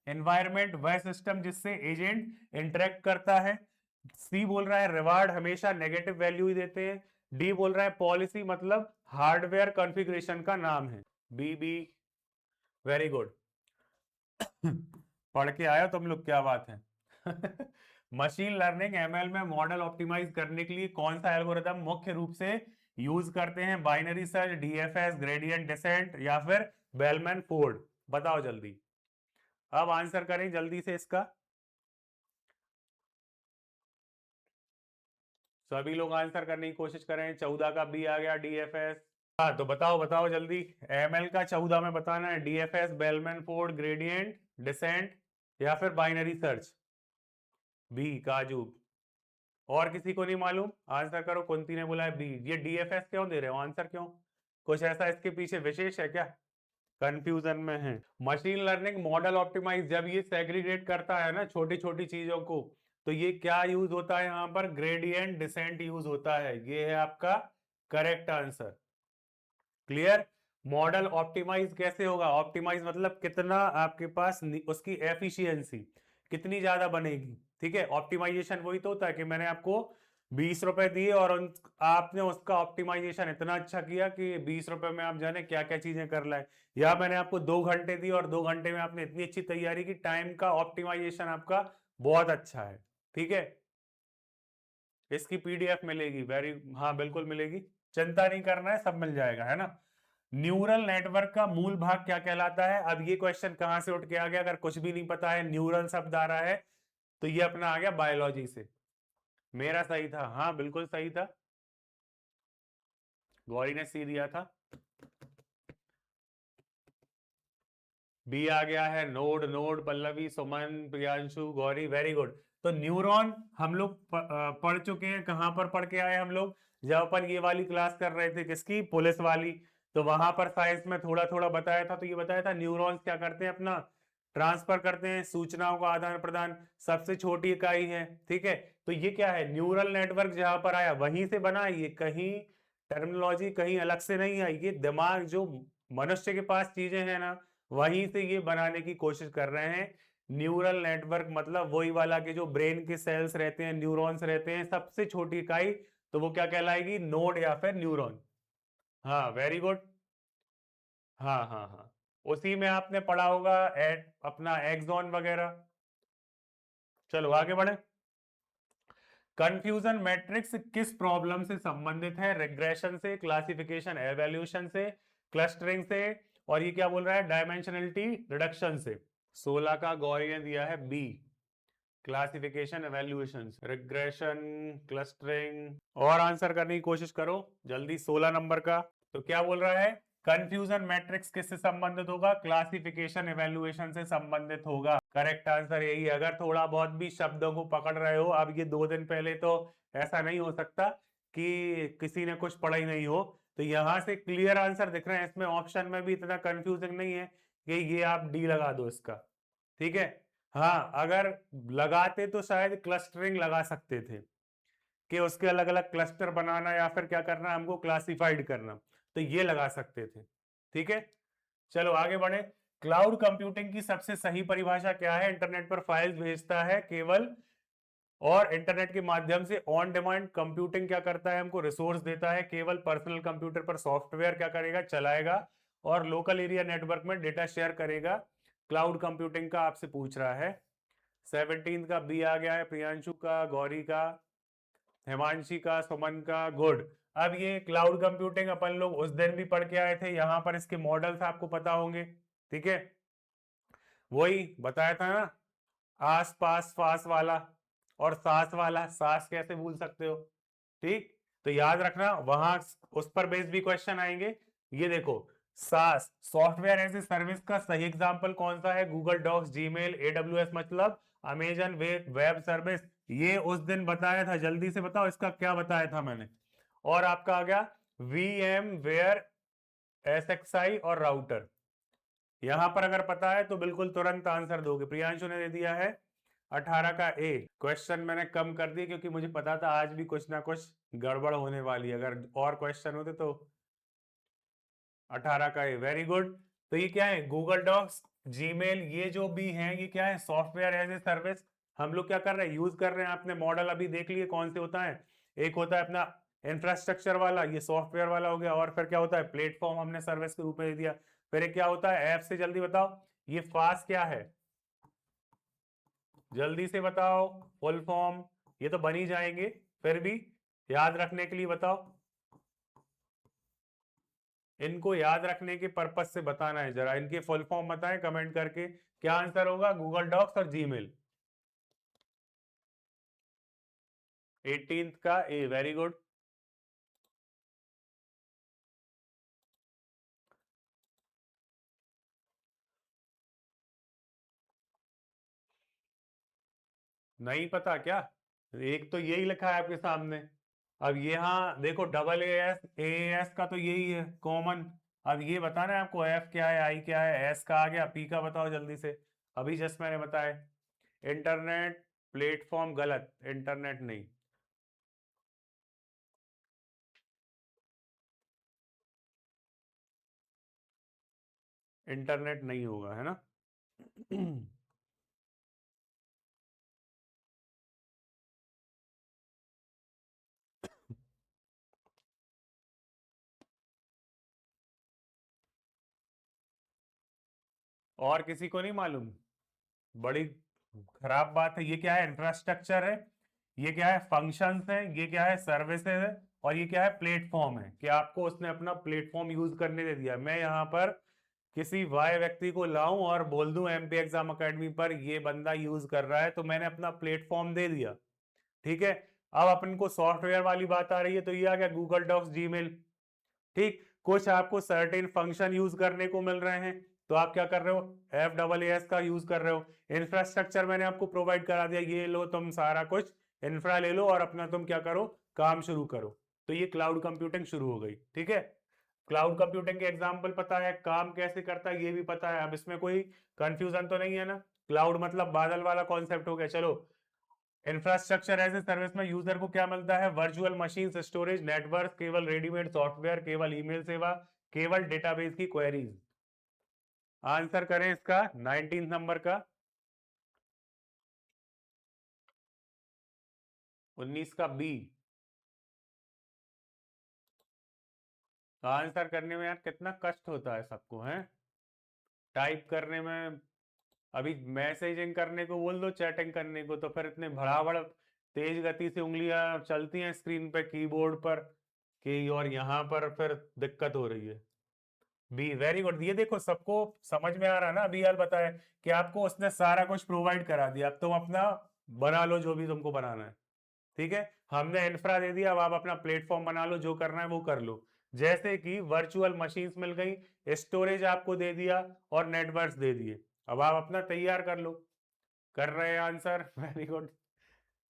एनवायरमेंट वह सिस्टम जिससे एजेंट इंटरेक्ट करता है। सी बोल रहा है रिवार्ड हमेशा नेगेटिव वैल्यू ही देते हैं। डी बोल रहा है पॉलिसी मतलब हार्डवेयर कॉन्फ़िगरेशन का नाम है। B B, very good. पढ़ के आयो तुम लोग, क्या बात है। मशीन लर्निंग एमएल में मॉडल ऑप्टिमाइज करने के लिए कौन सा एल्गोरिदम मुख्य रूप से यूज करते हैं, binary search, DFS, gradient descent, या फिर बेलमैन फोर्ड। बताओ जल्दी, अब आंसर करें जल्दी से इसका। सभी लोग आंसर करने की कोशिश करें। 14 का बी आ गया, डीएफएस। हाँ तो बताओ बताओ जल्दी, एमएल का 14 में बताना है, DFS, bellman Ford, gradient descent, या फिर बाइनरी सर्च। बी काजू। और किसी को नहीं मालूम, आंसर करो। कुंती ने बोला है बी। ये डीएफएस क्यों दे रहे हो आंसर, क्यों, कुछ ऐसा इसके पीछे विशेष है क्या, कंफ्यूजन में है। मशीन लर्निंग मॉडल ऑप्टिमाइज जब ये सेग्रीगेट करता है ना छोटी छोटी चीजों को, तो ये क्या यूज होता है यहां पर, ग्रेडियंट डिसेंट यूज होता है। ये है आपका correct answer. Clear. Model optimise कैसे होगा, ऑप्टिमाइज मतलब कितना आपके पास उसकी एफिशिएंसी कितनी ज्यादा बनेगी। ठीक है, ऑप्टिमाइजेशन वही तो होता है कि मैंने आपको 20 रुपए दिए और आपने उसका ऑप्टिमाइजेशन इतना अच्छा किया कि 20 रुपए में आप जाने क्या क्या चीजें कर लाए। या मैंने आपको 2 घंटे दिए और 2 घंटे में आपने इतनी अच्छी तैयारी की, टाइम का ऑप्टिमाइजेशन आपका बहुत अच्छा है। ठीक है, इसकी पीडीएफ मिलेगी, वेरी, हाँ बिल्कुल मिलेगी, चिंता नहीं करना है, सब मिल जाएगा, है ना। न्यूरल नेटवर्क का मूल भाग क्या कहलाता है। अब ये क्वेश्चन कहां से उठ के आ गया, अगर कुछ भी नहीं पता है, न्यूरल शब्द आ रहा है, तो ये अपना आ गया बायोलॉजी से। मेरा सही था, हाँ बिल्कुल सही था। गौरी ने सी दिया था। बी आ गया है, नोड नोड, पल्लवी, सुमन, प्रियांशु, गौरी, वेरी गुड। तो न्यूरॉन हम लोग पढ़ चुके हैं, कहां पर पढ़ के आए हम लोग, जब अपन ये वाली क्लास कर रहे थे, किसकी, पुलिस वाली। तो वहां पर साइंस में थोड़ा थोड़ा बताया था, तो ये बताया था न्यूरॉन्स क्या करते हैं, अपना ट्रांसफर करते हैं, सूचनाओं का आदान प्रदान, सबसे छोटी इकाई है। ठीक है, तो ये क्या है, न्यूरल नेटवर्क जहां पर आया वहीं से बना, ये कहीं टर्मिनोलॉजी कहीं अलग से नहीं आई, ये दिमाग जो मनुष्य के पास चीजें हैं ना, वहीं से ये बनाने की कोशिश कर रहे हैं। न्यूरल नेटवर्क मतलब वही वाला कि जो ब्रेन के सेल्स रहते हैं, न्यूरॉन्स रहते हैं, सबसे छोटी इकाई, तो वो क्या कहलाएगी, नोड या फिर न्यूरॉन। हाँ वेरी गुड। हाँ हाँ हाँ, उसी में आपने पढ़ा होगा अपना एक्सॉन वगैरह। चलो आगे बढ़े। कंफ्यूजन मैट्रिक्स किस प्रॉब्लम से संबंधित है, रिग्रेशन से, क्लासिफिकेशन एवोल्यूशन से, क्लस्टरिंग से, और ये क्या बोल रहा है, डायमेंशनलिटी रिडक्शन से। 16 का गौरी ने दिया है B. Classification, evaluation, regression, clustering. और आंसर करने की कोशिश करो जल्दी, 16 नंबर का। तो क्या बोल रहा है, कंफ्यूजन मैट्रिक्स किससे संबंधित होगा, क्लासिफिकेशन एवेल्युएशन से संबंधित होगा। करेक्ट आंसर यही है। अगर थोड़ा बहुत भी शब्दों को पकड़ रहे हो, अब ये 2 दिन पहले तो ऐसा नहीं हो सकता कि किसी ने कुछ पढ़ा ही नहीं हो, तो यहां से क्लियर आंसर दिख रहे हैं। इसमें ऑप्शन में भी इतना कंफ्यूजिंग नहीं है कि ये आप डी लगा दो इसका, ठीक है। हाँ, अगर लगाते तो शायद क्लस्टरिंग लगा सकते थे कि उसके अलग अलग क्लस्टर बनाना या फिर क्या करना, हमको क्लासिफाइड करना, तो ये लगा सकते थे, ठीक है। चलो आगे बढ़े। क्लाउड कंप्यूटिंग की सबसे सही परिभाषा क्या है, इंटरनेट पर फाइल्स भेजता है केवल, और इंटरनेट के माध्यम से ऑन डिमांड कंप्यूटिंग क्या करता है, हमको रिसोर्स देता है केवल, पर्सनल कंप्यूटर पर सॉफ्टवेयर क्या करेगा, चलाएगा, और लोकल एरिया नेटवर्क में डेटा शेयर करेगा। क्लाउड कंप्यूटिंग का आपसे पूछ रहा है। 17 का बी आ गया है, प्रियांशु का, गौरी का, हिमांशी का, सुमन का, गुड। अब ये क्लाउड कंप्यूटिंग अपन लोग उस दिन भी पढ़ के आए थे, यहां पर इसके मॉडल्स आपको पता होंगे, ठीक है। वही बताया था ना, आस पास फास वाला और सास वाला, सास कैसे भूल सकते हो, ठीक। तो याद रखना, वहां उस पर बेस्ड भी क्वेश्चन आएंगे। ये देखो, सास सॉफ्टवेयर एज ए सर्विस का सही एग्जांपल कौन सा है, गूगल डॉक्स, जीमेल, एडब्ल्यूएस मतलब अमेजन वेब सर्विस। ये उस दिन बताया था, जल्दी से बताओ इसका क्या बताया था मैंने। और आपका आ गया वीएम वेयर, एसएक्सआई और राउटर। यहां पर अगर पता है तो बिल्कुल तुरंत आंसर दोगे। प्रियांशु ने दे दिया है 18 का ए। क्वेश्चन मैंने कम कर दिए क्योंकि मुझे पता था आज भी कुछ ना कुछ गड़बड़ होने वाली है, अगर और क्वेश्चन होते तो। 18 का ए, वेरी गुड। तो ये क्या है, गूगल डॉक्स, जीमेल, ये जो भी हैं ये क्या है, सॉफ्टवेयर एज ए सर्विस। हम लोग क्या कर रहे हैं, यूज कर रहे हैं। आपने मॉडल अभी देख लिए कौन से होता है, एक होता है अपना इंफ्रास्ट्रक्चर वाला, ये सॉफ्टवेयर वाला हो गया, और फिर क्या होता है, प्लेटफॉर्म हमने सर्विस के रूप में दे दिया। फिर क्या होता है, ऐप से जल्दी बताओ, ये फास्ट क्या है, जल्दी से बताओ, फुल फॉर्म, ये तो बन ही जाएंगे, फिर भी याद रखने के लिए बताओ, इनको याद रखने के पर्पज से बताना है, जरा इनके फुल फॉर्म बताएं कमेंट करके। क्या आंसर होगा, गूगल डॉक्स और जीमेल। 18 का ए, वेरी गुड। नहीं पता क्या, एक तो यही लिखा है आपके सामने। अब यहाँ देखो, डबल ए एस का तो यही है कॉमन। अब ये बताना है आपको, एफ क्या है, आई क्या है, एस का आ गया, पी का बताओ जल्दी से। अभी जस्ट मैंने बताया, इंटरनेट प्लेटफॉर्म, गलत, इंटरनेट नहीं। इंटरनेट नहीं होगा, है ना। और किसी को नहीं मालूम, बड़ी खराब बात है। ये क्या है, इंफ्रास्ट्रक्चर है, ये क्या है, फंक्शंस है, ये क्या है, सर्विसेज है, और ये क्या है, प्लेटफॉर्म है, कि आपको उसने अपना प्लेटफॉर्म यूज करने दे दिया। मैं यहाँ पर किसी वाई व्यक्ति को लाऊं और बोल दूं एमपी एग्जाम अकेडमी पर ये बंदा यूज कर रहा है, तो मैंने अपना प्लेटफॉर्म दे दिया, ठीक है। अब अपन को सॉफ्टवेयर वाली बात आ रही है, तो ये आ गया गूगल डॉक्स, जीमेल, ठीक। कुछ आपको सर्टेन फंक्शन यूज करने को मिल रहे हैं, तो आप क्या कर रहे हो, एफ डबल एस का यूज कर रहे हो। इंफ्रास्ट्रक्चर मैंने आपको प्रोवाइड करा दिया, ये लो तुम सारा कुछ इंफ्रा ले लो और अपना तुम क्या करो, काम शुरू करो। तो ये क्लाउड कंप्यूटिंग शुरू हो गई, ठीक है। क्लाउड कंप्यूटिंग के एग्जाम्पल पता है, काम कैसे करता है ये भी पता है, अब इसमें कोई कंफ्यूजन तो नहीं है ना। क्लाउड मतलब बादल वाला कॉन्सेप्ट हो गया। चलो, इंफ्रास्ट्रक्चर एज ए सर्विस में यूजर को क्या मिलता है, वर्चुअल मशीन, स्टोरेज, नेटवर्क, केवल रेडीमेड सॉफ्टवेयर, केवल ईमेल सेवा, केवल डेटाबेस की क्वेरीज। आंसर करें इसका 19 नंबर का, 19 का बी। आंसर करने में यार कितना कष्ट होता है सबको, है टाइप करने में। अभी मैसेजिंग करने को बोल दो, चैटिंग करने को, तो फिर इतने भड़ाभड़ तेज गति से उंगलियां चलती हैं स्क्रीन पे, कीबोर्ड पर, कि और यहाँ पर फिर दिक्कत हो रही है। B, very good. ये देखो सबको समझ में आ रहा है ना, अभी यार बताया कि आपको उसने सारा कुछ प्रोवाइड करा दिया, अब तुम अपना बना लो जो भी तुमको बनाना है, ठीक है। हमने इंफ्रा दे दिया, अब आप अपना प्लेटफॉर्म बना लो, जो करना है वो कर लो। जैसे कि वर्चुअल मशीन्स मिल गई, स्टोरेज आपको दे दिया और नेटवर्क्स दे दिए, अब आप अपना तैयार कर लो। कर रहे हैं आंसर, वेरी गुड।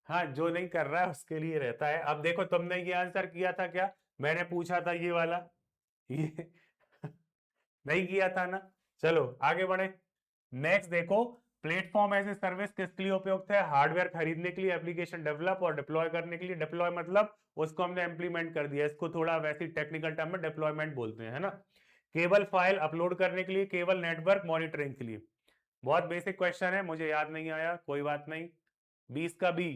हाँ, जो नहीं कर रहा है उसके लिए रहता है। अब देखो तुमने ये आंसर किया था क्या, मैंने पूछा था ये वाला, ये नहीं किया था ना। चलो आगे बढ़े। नेक्स्ट देखो, प्लेटफॉर्म एज ए सर्विस किसके लिए उपयुक्त है, हार्डवेयर खरीदने के लिए, एप्लीकेशन डेवलप और डिप्लॉय करने के लिए। डिप्लॉय मतलब उसको हमने इंप्लीमेंट कर दिया, इसको थोड़ा वैसी टेक्निकल टर्म में डिप्लॉयमेंट बोलते हैं, है ना। केवल फाइल अपलोड करने के लिए, केवल नेटवर्क मॉनिटरिंग के लिए। बहुत बेसिक क्वेश्चन है, मुझे याद नहीं आया, कोई बात नहीं। 20 का बी,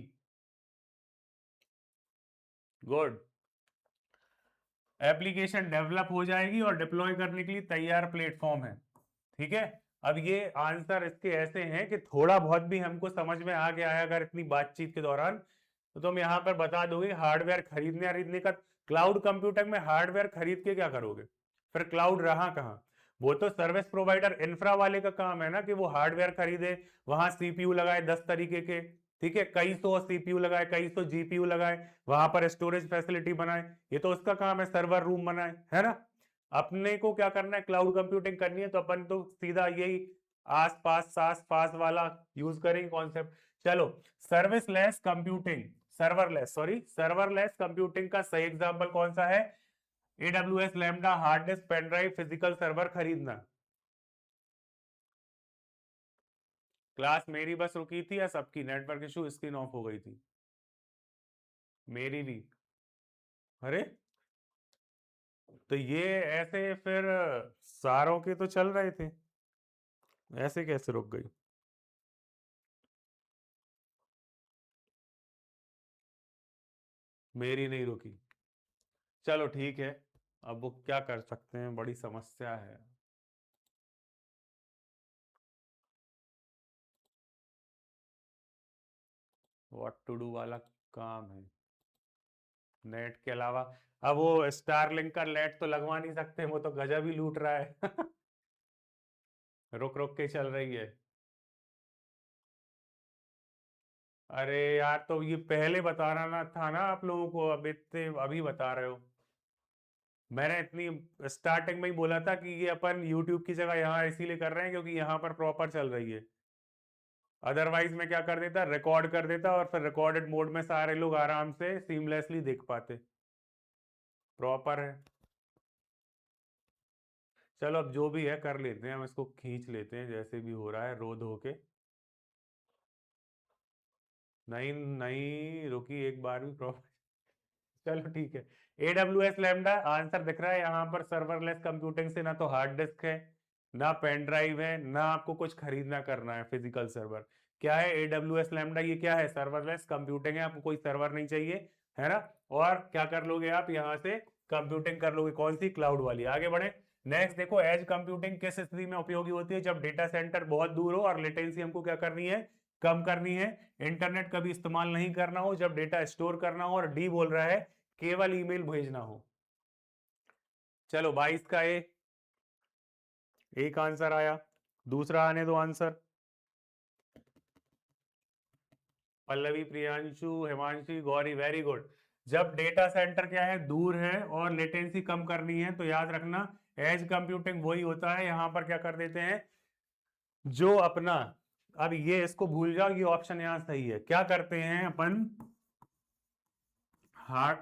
गुड। एप्लीकेशन डेवलप हो जाएगी और डिप्लॉय करने के लिए तैयार प्लेटफॉर्म है, ठीक है। अब ये आंसर इसके ऐसे हैं कि थोड़ा बहुत भी हमको समझ में आ गया है अगर इतनी बातचीत के दौरान, तो तुम यहां पर बता दोगे हार्डवेयर खरीदने का। क्लाउड कंप्यूटिंग में हार्डवेयर खरीद के क्या करोगे, फिर क्लाउड रहा कहाँ। वो तो सर्विस प्रोवाइडर इंफ्रा वाले का काम है ना कि वो हार्डवेयर खरीदे, वहां सीपीयू लगाए 10 तरीके के, ठीक है, कई सौ सीपीयू लगाए, कई सौ जीपीयू लगाए, वहां पर स्टोरेज फैसिलिटी बनाए, ये तो उसका काम है, सर्वर रूम बनाए, है ना। अपने को क्या करना है, क्लाउड कंप्यूटिंग करनी है, तो अपन तो सीधा यही आस पास सास पास वाला यूज करेंगे कॉन्सेप्ट। चलो, सर्विसलेस कंप्यूटिंग, सर्वरलेस कंप्यूटिंग का सही एग्जांपल कौन सा है, AWS lambda, hard disk, pen drive, physical server खरीदना। क्लास मेरी बस रुकी थी या सबकी, नेटवर्क इशू, स्क्रीन ऑफ हो गई थी, मेरी भी। अरे, तो ये ऐसे फिर सारों के तो चल रहे थे, ऐसे कैसे रुक गई। मेरी नहीं रुकी, चलो ठीक है। अब वो क्या कर सकते हैं, बड़ी समस्या है। व्हाट टू डू वाला काम है, नेट के अलावा। अब वो स्टारलिंक का नेट तो लगवा नहीं सकते, वो तो गजब ही लूट रहा है। रुक रुक के चल रही है। अरे यार, तो ये पहले बताना ना था ना आप लोगों को, अब इतने अभी बता रहे हो। मैंने इतनी स्टार्टिंग में ही बोला था कि ये अपन यूट्यूब की जगह यहाँ इसीलिए कर रहे हैं क्योंकि यहाँ पर प्रॉपर चल रही है। अदरवाइज मैं क्या कर देता, रिकॉर्ड कर देता और फिर रिकॉर्डेड मोड में सारे लोग आराम से सीमलेसली देख पाते। प्रॉपर है। चलो अब जो भी है कर लेते हैं, हम इसको खींच लेते हैं जैसे भी हो रहा है, रो धो के। नहीं नहीं रुकी एक बार भी प्रॉपर। चलो ठीक है। AWS लैम्डा आंसर दिख रहा है यहाँ पर, सर्वरलेस कंप्यूटिंग से ना तो हार्ड डिस्क है, ना पेन ड्राइव है, ना आपको कुछ खरीदना करना है फिजिकल सर्वर। क्या है AWS लैम्डा, ये क्या है, सर्वरलेस कंप्यूटिंग है, आपको कोई सर्वर नहीं चाहिए, है ना। और क्या कर लोगे आप यहाँ से, कंप्यूटिंग कर लोगे, कौन सी, क्लाउड वाली। आगे बढ़े। नेक्स्ट देखो, एज कंप्यूटिंग किस स्थिति में उपयोगी होती है, जब डेटा सेंटर बहुत दूर हो और लेटेंसी हमको क्या करनी है, कम करनी है। इंटरनेट कभी इस्तेमाल नहीं करना हो, जब डेटा स्टोर करना हो, और डी बोल रहा है केवल ईमेल भेजना हो। चलो 22 का एक आंसर आया, दूसरा आने दो answer. Pallavi, Priyanshu, Himanshi, Gauri, very good. जब डेटा सेंटर क्या है, दूर है और लेटेंसी कम करनी है, तो याद रखना एज कंप्यूटिंग वही होता है। यहां पर क्या कर देते हैं, जो अपना, अब ये इसको भूल जाओ, ये ऑप्शन यहां सही है। क्या करते हैं अपन, हार्ड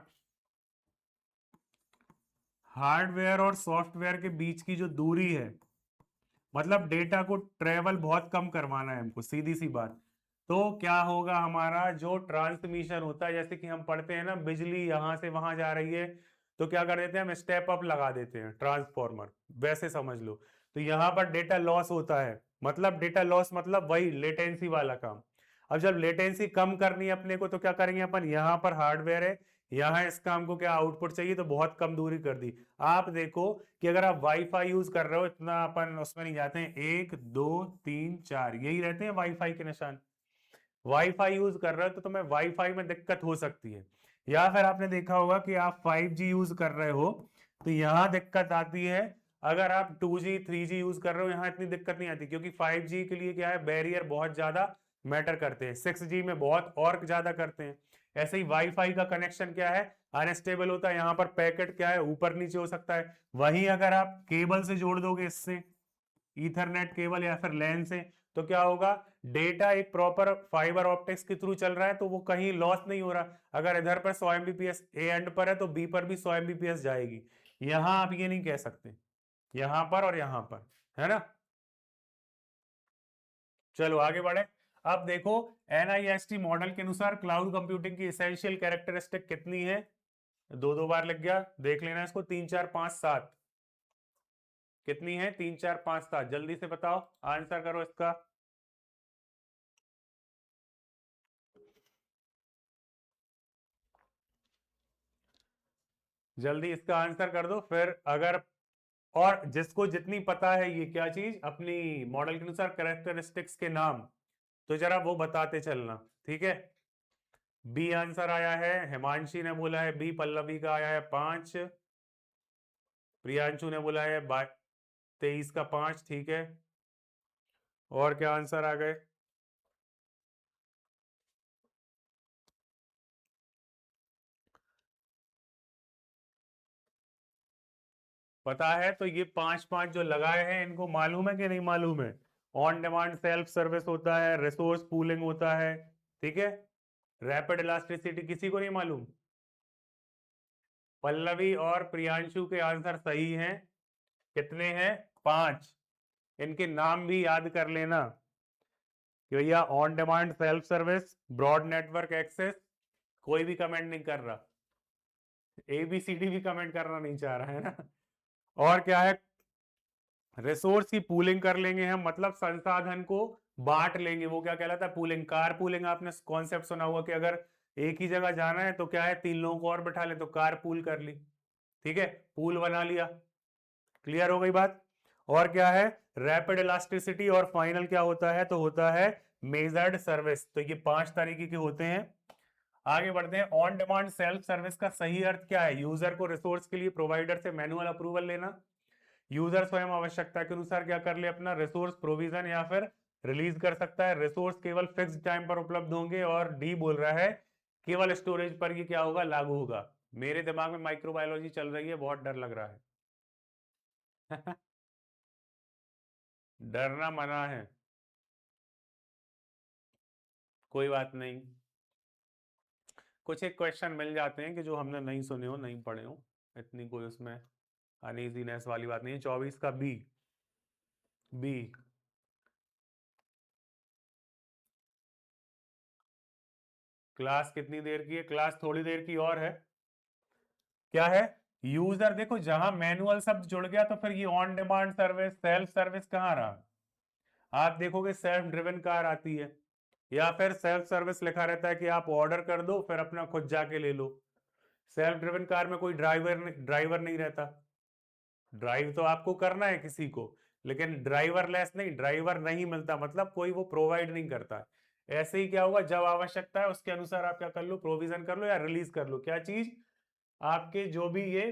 हार्डवेयर और सॉफ्टवेयर के बीच की जो दूरी है, मतलब डेटा को ट्रेवल बहुत कम करवाना है हमको, सीधी सी बात। तो क्या होगा, हमारा जो ट्रांसमिशन होता है, जैसे कि हम पढ़ते हैं ना, बिजली यहां से वहां जा रही है, तो क्या कर देते हैं हम, स्टेप अप लगा देते हैं ट्रांसफॉर्मर, वैसे समझ लो। तो यहां पर डेटा लॉस होता है, मतलब डेटा लॉस मतलब वही लेटेंसी वाला काम। अब जब लेटेंसी कम करनी है अपने को, तो क्या करेंगे अपन, यहाँ पर हार्डवेयर है, यहाँ इस काम को क्या आउटपुट चाहिए, तो बहुत कम दूरी कर दी। आप देखो कि अगर आप वाईफाई यूज कर रहे हो, इतना अपन उसमें नहीं जाते हैं, 1 2 3 4 यही रहते हैं वाईफाई के निशान। वाईफाई यूज कर रहे हो तो तुम्हें वाईफाई में दिक्कत हो सकती है, या फिर आपने देखा होगा कि आप 5G यूज कर रहे हो तो यहाँ दिक्कत आती है। अगर आप 2G 3G यूज कर रहे हो, यहाँ इतनी दिक्कत नहीं आती, क्योंकि 5G के लिए क्या है, बैरियर बहुत ज्यादा मैटर करते हैं, 6G में बहुत और ज्यादा करते हैं। ऐसे ही वाईफाई का कनेक्शन क्या है, अनस्टेबल होता है, यहाँ पर पैकेट क्या है ऊपर नीचे हो सकता है। वहीं अगर आप केबल से जोड़ दोगे इससे, ईथरनेट केबल या फिर लैन से, तो क्या होगा, डेटा एक प्रॉपर फाइबर ऑप्टिक्स के थ्रू चल रहा है, तो वो कहीं लॉस नहीं हो रहा। अगर इधर पर 100 Mbps ए एंड पर है तो बी पर भी 100 Mbps जाएगी। यहां आप ये नहीं कह सकते, यहां पर और यहां पर, है ना। चलो आगे बढ़े। अब देखो, NIST मॉडल के अनुसार क्लाउड कंप्यूटिंग की एसेंशियल कैरेक्टरिस्टिक कितनी है, दो दो बार लग गया, देख लेना इसको, 3 4 5 7, कितनी है, 3 4 5 7, जल्दी से बताओ, आंसर करो इसका। जल्दी इसका आंसर कर दो, फिर अगर, और जिसको जितनी पता है ये क्या चीज अपनी मॉडल के अनुसार कैरेक्टरिस्टिक्स के नाम, तो जरा वो बताते चलना, ठीक है। बी आंसर आया है, हिमांशी ने बोला है बी, पल्लवी का आया है 5, प्रियांशु ने बोला है 23 का 5, ठीक है। और क्या आंसर आ गए, पता है तो ये 5 5 जो लगाए हैं इनको मालूम है कि नहीं मालूम है। ऑन डिमांड सेल्फ सर्विस होता है, रिसोर्स पूलिंग होता है, ठीक है, रैपिड इलास्टिसिटी, किसी को नहीं मालूम। पल्लवी और प्रियांशु के आंसर सही हैं, कितने हैं, 5। इनके नाम भी याद कर लेना कि भैया on demand self service, broad network access, कोई भी कमेंट नहीं कर रहा, ABCD भी कमेंट करना नहीं चाह रहा है ना। और क्या है, रिसोर्स की पूलिंग कर लेंगे हम, मतलब संसाधन को बांट लेंगे, वो क्या कहलाता है, पूलिंग। कार पूलिंग आपने कॉन्सेप्ट सुना हुआ कि अगर एक ही जगह जाना है तो क्या है, 3 लोगों को और बैठा ले तो कार पूल कर ली, ठीक है, पूल बना लिया, क्लियर हो गई बात। और क्या है, रैपिड इलास्टिसिटी, और फाइनल क्या होता है, तो होता है मेजर्ड सर्विस। तो ये 5 तरीके के होते हैं। आगे बढ़ते हैं, ऑन डिमांड सेल्फ सर्विस का सही अर्थ क्या है, यूजर को रिसोर्स के लिए प्रोवाइडर से मैनुअल अप्रूवल लेना, यूजर स्वयं आवश्यकता के अनुसार क्या कर ले, अपना रिसोर्स प्रोविजन या फिर रिलीज कर सकता है, रिसोर्स केवल फिक्स टाइम पर उपलब्ध होंगे, और डी बोल रहा है केवल स्टोरेज पर ये क्या होगा, लागू होगा। मेरे दिमाग में माइक्रोबायोलॉजी चल रही है, बहुत डर लग रहा है। डरना मना है, कोई बात नहीं, कुछ एक क्वेश्चन मिल जाते हैं कि जो हमने नहीं सुने हो, नहीं पढ़े हो, इतनी कोई उसमें अनइजीनेस वाली बात नहीं है। 24 का बी, बी, क्लास कितनी देर की है, क्लास थोड़ी देर की और है। क्या है, यूजर, देखो जहां मैनुअल शब्द जुड़ गया तो फिर ये on demand service, self service कहाँ रहा। आप देखोगे सेल्फ ड्रिवन कार आती है, या फिर सेल्फ सर्विस लिखा रहता है कि आप ऑर्डर कर दो फिर अपना खुद जाके ले लो। सेल्फ ड्रिवन कार में कोई ड्राइवर नहीं रहता, ड्राइव तो आपको करना है किसी को, लेकिन ड्राइवर लेस नहीं, ड्राइवर नहीं मिलता, मतलब कोई वो प्रोवाइड नहीं करता है। ऐसे ही क्या होगा, जब आवश्यकता है उसके अनुसार आप क्या कर लो, प्रोविजन कर लो या रिलीज कर लो, क्या चीज, आपके जो भी ये,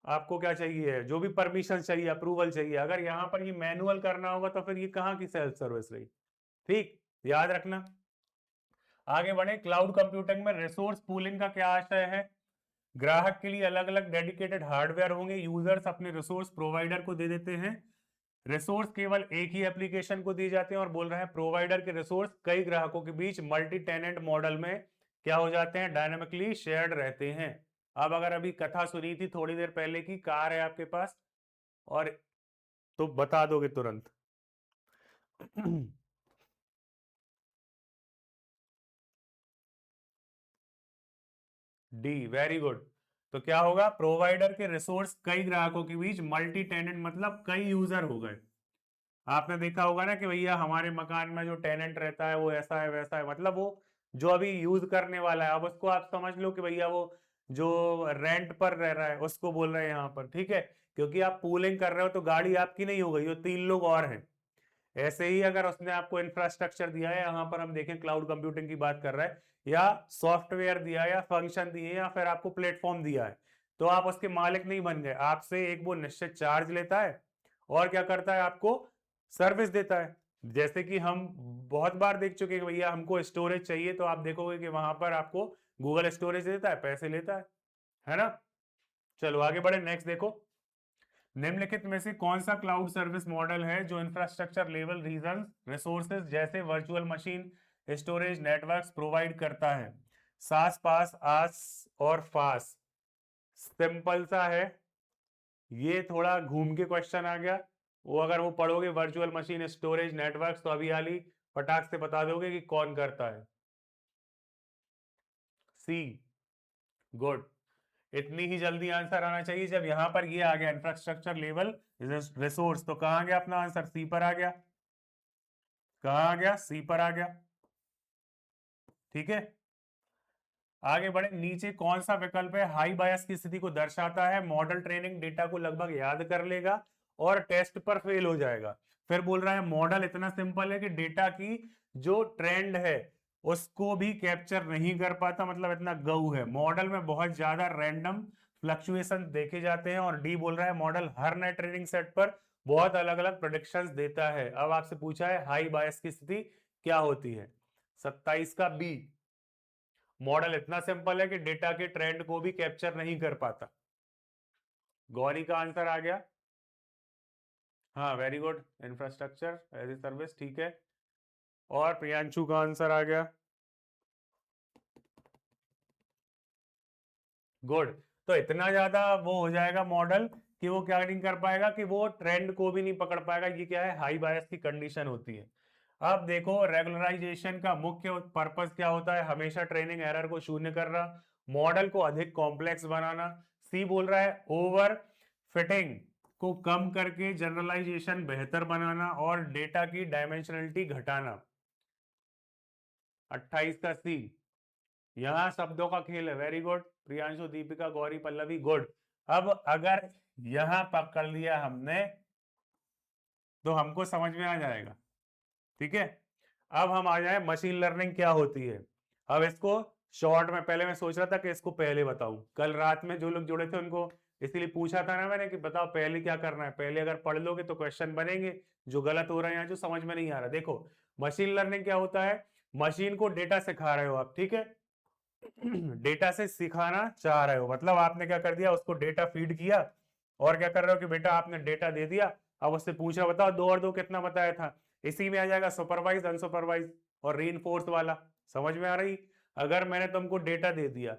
आपको क्या चाहिए, जो भी परमिशन चाहिए, अप्रूवल चाहिए। अगर यहाँ पर ये मैनुअल करना होगा तो फिर ये कहाँ की सेल्फ सर्विस रही, ठीक, याद रखना। आगे बढ़े, क्लाउड कंप्यूटिंग में रिसोर्स पूलिंग का क्या आशय है, ग्राहक के लिए अलग अलग डेडिकेटेड हार्डवेयर होंगे, यूजर्स अपने रिसोर्स प्रोवाइडर को दे देते हैं, रिसोर्स केवल एक ही एप्लीकेशन को दिए जाते हैं, और बोल रहे हैं प्रोवाइडर के रिसोर्स कई ग्राहकों के बीच मल्टी टेनेंट मॉडल में क्या हो जाते हैं, डायनेमिकली शेयर्ड रहते हैं। अब अगर अभी कथा सुनी थी थोड़ी देर पहले की, कार है आपके पास और, तो बता दोगे तुरंत। D, very good. तो क्या होगा, प्रोवाइडर के रिसोर्स कई ग्राहकों के बीच मल्टी टेनेंट, मतलब कई यूजर हो गए। आपने देखा होगा ना कि भैया हमारे मकान में जो टेनेंट रहता है वो ऐसा है वैसा है, मतलब वो जो अभी यूज करने वाला है, अब उसको आप समझ लो कि भैया वो जो रेंट पर रह रहा है उसको बोल रहे हैं यहाँ पर, ठीक है। क्योंकि आप पूलिंग कर रहे हो तो गाड़ी आपकी नहीं हो गई, वो 3 लोग और हैं। ऐसे ही अगर उसने आपको इंफ्रास्ट्रक्चर दिया है, यहाँ पर हम देखें क्लाउड कंप्यूटिंग की बात कर रहा है, या सॉफ्टवेयर दिया है या फंक्शन दिए या फिर आपको प्लेटफॉर्म दिया है, तो आप उसके मालिक नहीं बन गए, आपसे एक वो निश्चित चार्ज लेता है और क्या करता है, आपको सर्विस देता है। जैसे कि हम बहुत बार देख चुके हैं भैया हमको स्टोरेज चाहिए, तो आप देखोगे कि वहां पर आपको गूगल स्टोरेज देता है, पैसे लेता है ना। चलो आगे बढ़े, नेक्स्ट देखो। निम्नलिखित में से कौन सा क्लाउड सर्विस मॉडल है जो इंफ्रास्ट्रक्चर लेवल रीजन रिसोर्सेज जैसे virtual machine, storage, networks provide करता है? सास, पास, आस और फास। सिंपल सा है, ये थोड़ा घूम के क्वेश्चन आ गया। वो अगर वो पढ़ोगे वर्चुअल मशीन, स्टोरेज, नेटवर्क्स, तो अभी आली फटाक से बता दोगे कि कौन करता है। सी, गुड। इतनी ही जल्दी आंसर आना चाहिए। जब यहां पर ये आ गया इंफ्रास्ट्रक्चर लेवल रिसोर्स, तो कहां गया अपना आंसर? सी पर आ गया। कहां आ गया? सी पर आ गया। ठीक है, आगे बढ़े। नीचे कौन सा विकल्प है हाई बायस की स्थिति को दर्शाता है? मॉडल ट्रेनिंग डेटा को लगभग याद कर लेगा और टेस्ट पर फेल हो जाएगा। फिर बोल रहा है मॉडल इतना सिंपल है कि डेटा की जो ट्रेंड है उसको भी कैप्चर नहीं कर पाता, मतलब इतना गऊ है। मॉडल में बहुत ज्यादा रैंडम फ्लक्चुएशन देखे जाते हैं। और डी बोल रहा है मॉडल हर नए ट्रेनिंग सेट पर बहुत अलग अलग प्रेडिक्शंस देता है। अब आपसे पूछा है हाई बायस की स्थिति क्या होती है? 27 का बी। मॉडल इतना सिंपल है कि डेटा के ट्रेंड को भी कैप्चर नहीं कर पाता। गौरी का आंसर आ गया। हाँ, very good. Infrastructure as a service, ठीक है। और प्रियांशु का आंसर आ गया। गुड। तो इतना ज्यादा वो हो जाएगा मॉडल कि वो क्या नहीं कर पाएगा, कि वो ट्रेंड को भी नहीं पकड़ पाएगा। ये क्या है? हाई बायस की कंडीशन होती है। अब देखो, रेगुलराइजेशन का मुख्य पर्पस क्या होता है? हमेशा ट्रेनिंग एरर को शून्य करना, मॉडल को अधिक कॉम्प्लेक्स बनाना। सी बोल रहा है ओवर फिटिंग को कम करके जनरलाइजेशन बेहतर बनाना और डेटा की डायमेंशनलिटी घटाना। 28 का सी। यहां शब्दों का खेल है। Very good Priyanshu, Deepika, Gauri, Pallavi, good. अब अगर यहां पकड़ लिया हमने तो हमको समझ में आ जाएगा। ठीक है, अब हम आ जाए मशीन लर्निंग क्या होती है। अब इसको शॉर्ट में, पहले मैं सोच रहा था कि इसको पहले बताऊं, कल रात में जो लोग जुड़े थे उनको इसीलिए पूछा था ना मैंने कि बताओ पहले क्या करना है। पहले अगर पढ़ लोगे तो क्वेश्चन बनेंगे जो गलत हो रहे हैं, जो समझ में नहीं आ रहा। देखो, मशीन लर्निंग क्या होता है? मशीन को डेटा सिखा रहे हो आप, ठीक है। डेटा से सिखाना चाह रहे हो, मतलब आपने क्या कर दिया, उसको डेटा फीड किया और क्या कर रहे हो कि बेटा आपने डेटा दे दिया, अब उससे पूछा बताओ 2 और 2 कितना बताया था। इसी में आ जाएगा सुपरवाइज, अनसुपरवाइज और रीइंफोर्स वाला। समझ में आ रही? अगर मैंने तुमको डेटा दे दिया,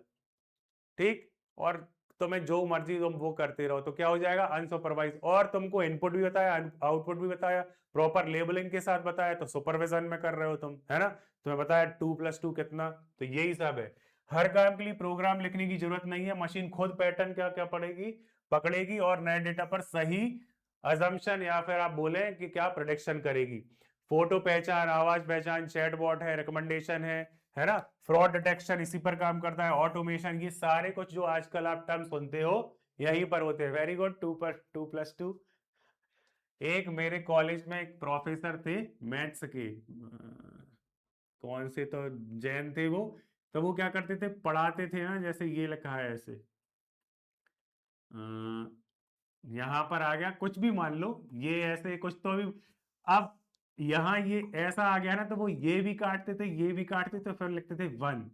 ठीक, और तुम्हें जो मर्जी तुम वो करते रहो, तो क्या हो जाएगा? अनसुपरवाइज। और तुमको इनपुट भी बताया, आउटपुट भी बताया, प्रॉपर लेबलिंग के साथ बताया, तो सुपरविजन में कर रहे हो तुम, है ना। तुम्हें बताया 2+2 कितना, तो यही सब है। हर काम के लिए प्रोग्राम लिखने की जरूरत नहीं है, मशीन खुद पैटर्न क्या क्या पड़ेगी, पकड़ेगी और नए डेटा पर सही अजम्पशन या फिर आप बोले कि क्या प्रोडिक्शन करेगी। फोटो पहचान, आवाज पहचान, चैटबॉट है, रिकमेंडेशन है ना, फ्रॉड डिटेक्शन इसी पर काम करता है, ऑटोमेशन, ये सारे कुछ जो आजकल आप टर्म सुनते हो यहीं पर होते हैं। Very good, 2+2। एक मेरे कॉलेज में एक प्रोफेसर थे मैथ्स के, कौन से तो जैन थे वो। तो वो क्या करते थे, पढ़ाते थे ना, जैसे ये लिखा है ऐसे, यहां पर आ गया कुछ भी मान लो, ये ऐसे कुछ तो भी। अब यहाँ ये ऐसा आ गया ना, तो वो ये भी काटते थे, ये भी काटते थे, फिर लिखते थे 1।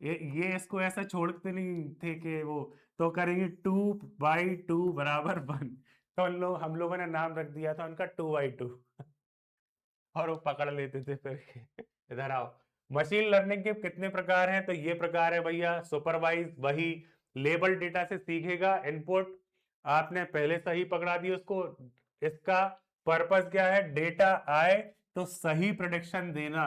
ये इसको ऐसा छोड़ते नहीं थे कि वो, तो करेंगे 2/2 बराबर 1। तो हम लोगों ने नाम रख दिया था उनका 2/2। और वो पकड़ लेते थे फिर। इधर आओ। मशीन लर्निंग के कितने प्रकार हैं? तो ये प्रकार है भैया, सुपरवाइज वही लेबल डेटा से सीखेगा, इनपुट आपने पहले सही पकड़ा दी उसको। इसका पर्पस क्या है? डेटा आए तो सही प्रेडिक्शन देना।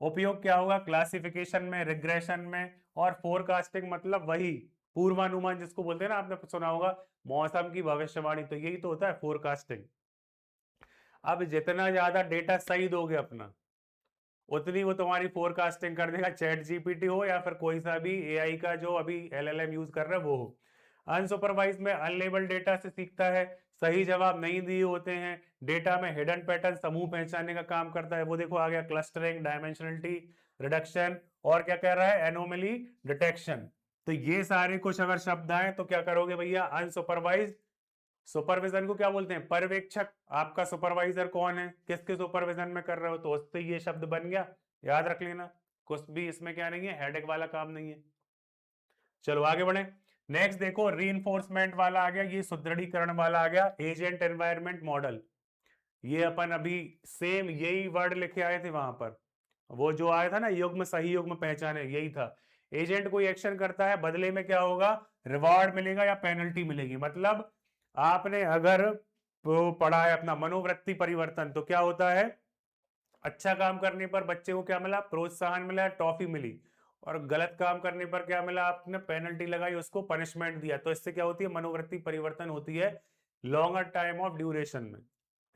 उपयोग क्या होगा? क्लासिफिकेशन में, रिग्रेशन में और फोरकास्टिंग, मतलब वही पूर्वानुमान जिसको बोलते हैं ना, आपने सुना होगा मौसम की भविष्यवाणी, तो यही तो होता है फोरकास्टिंग। अब जितना ज्यादा डेटा सही दोगे अपना, उतनी वो तुम्हारी फोरकास्टिंग कर देगा। चैट जीपीटी हो या फिर कोई सा भी एआई का जो अभी एलएलएम यूज कर रहा है वो हो। अनसुपरवाइज में अनलेबल्ड डेटा से सीखता है, सही जवाब नहीं दिए होते हैं, डेटा में हिडन पैटर्न समूह पहचानने का काम करता है। वो देखो आ गया क्लस्टरिंग, डायमेंशनलिटी रिडक्शन, और क्या कह रहा है? Anomaly detection. तो ये सारे कुछ अगर शब्द आए तो क्या करोगे भैया? अनसुपरवाइज सुपरविजन को क्या बोलते हैं? पर्यवेक्षक। आपका सुपरवाइजर कौन है, किसके सुपरविजन में कर रहे हो, तो उससे ये शब्द बन गया, याद रख लेना। कुछ भी इसमें क्या नहीं है, हेडेक वाला काम नहीं है। चलो आगे बढ़े। नेक्स्ट देखो, रीइंफोर्समेंट वाला आ गया, ये सुदृढ़ीकरण वाला आ गया, एजेंट एनवायरनमेंट मॉडल। ये अपन अभी सेम यही वर्ड लिखे आए थे वहां पर, वो जो आया था ना, युग्म सही युग्म पहचाने, यही था। एजेंट कोई एक्शन करता है, बदले में क्या होगा, रिवॉर्ड मिलेगा या पेनल्टी मिलेगी। मतलब आपने अगर वो पढ़ा है अपना मनोवृत्ति परिवर्तन, तो क्या होता है, अच्छा काम करने पर बच्चे को क्या मिला, प्रोत्साहन मिला, टॉफी मिली, और गलत काम करने पर क्या मिला, आपने पेनल्टी लगाई, उसको पनिशमेंट दिया। तो इससे क्या होती है, मनोवृत्ति परिवर्तन होती है लॉन्गर टाइम ऑफ ड्यूरेशन में।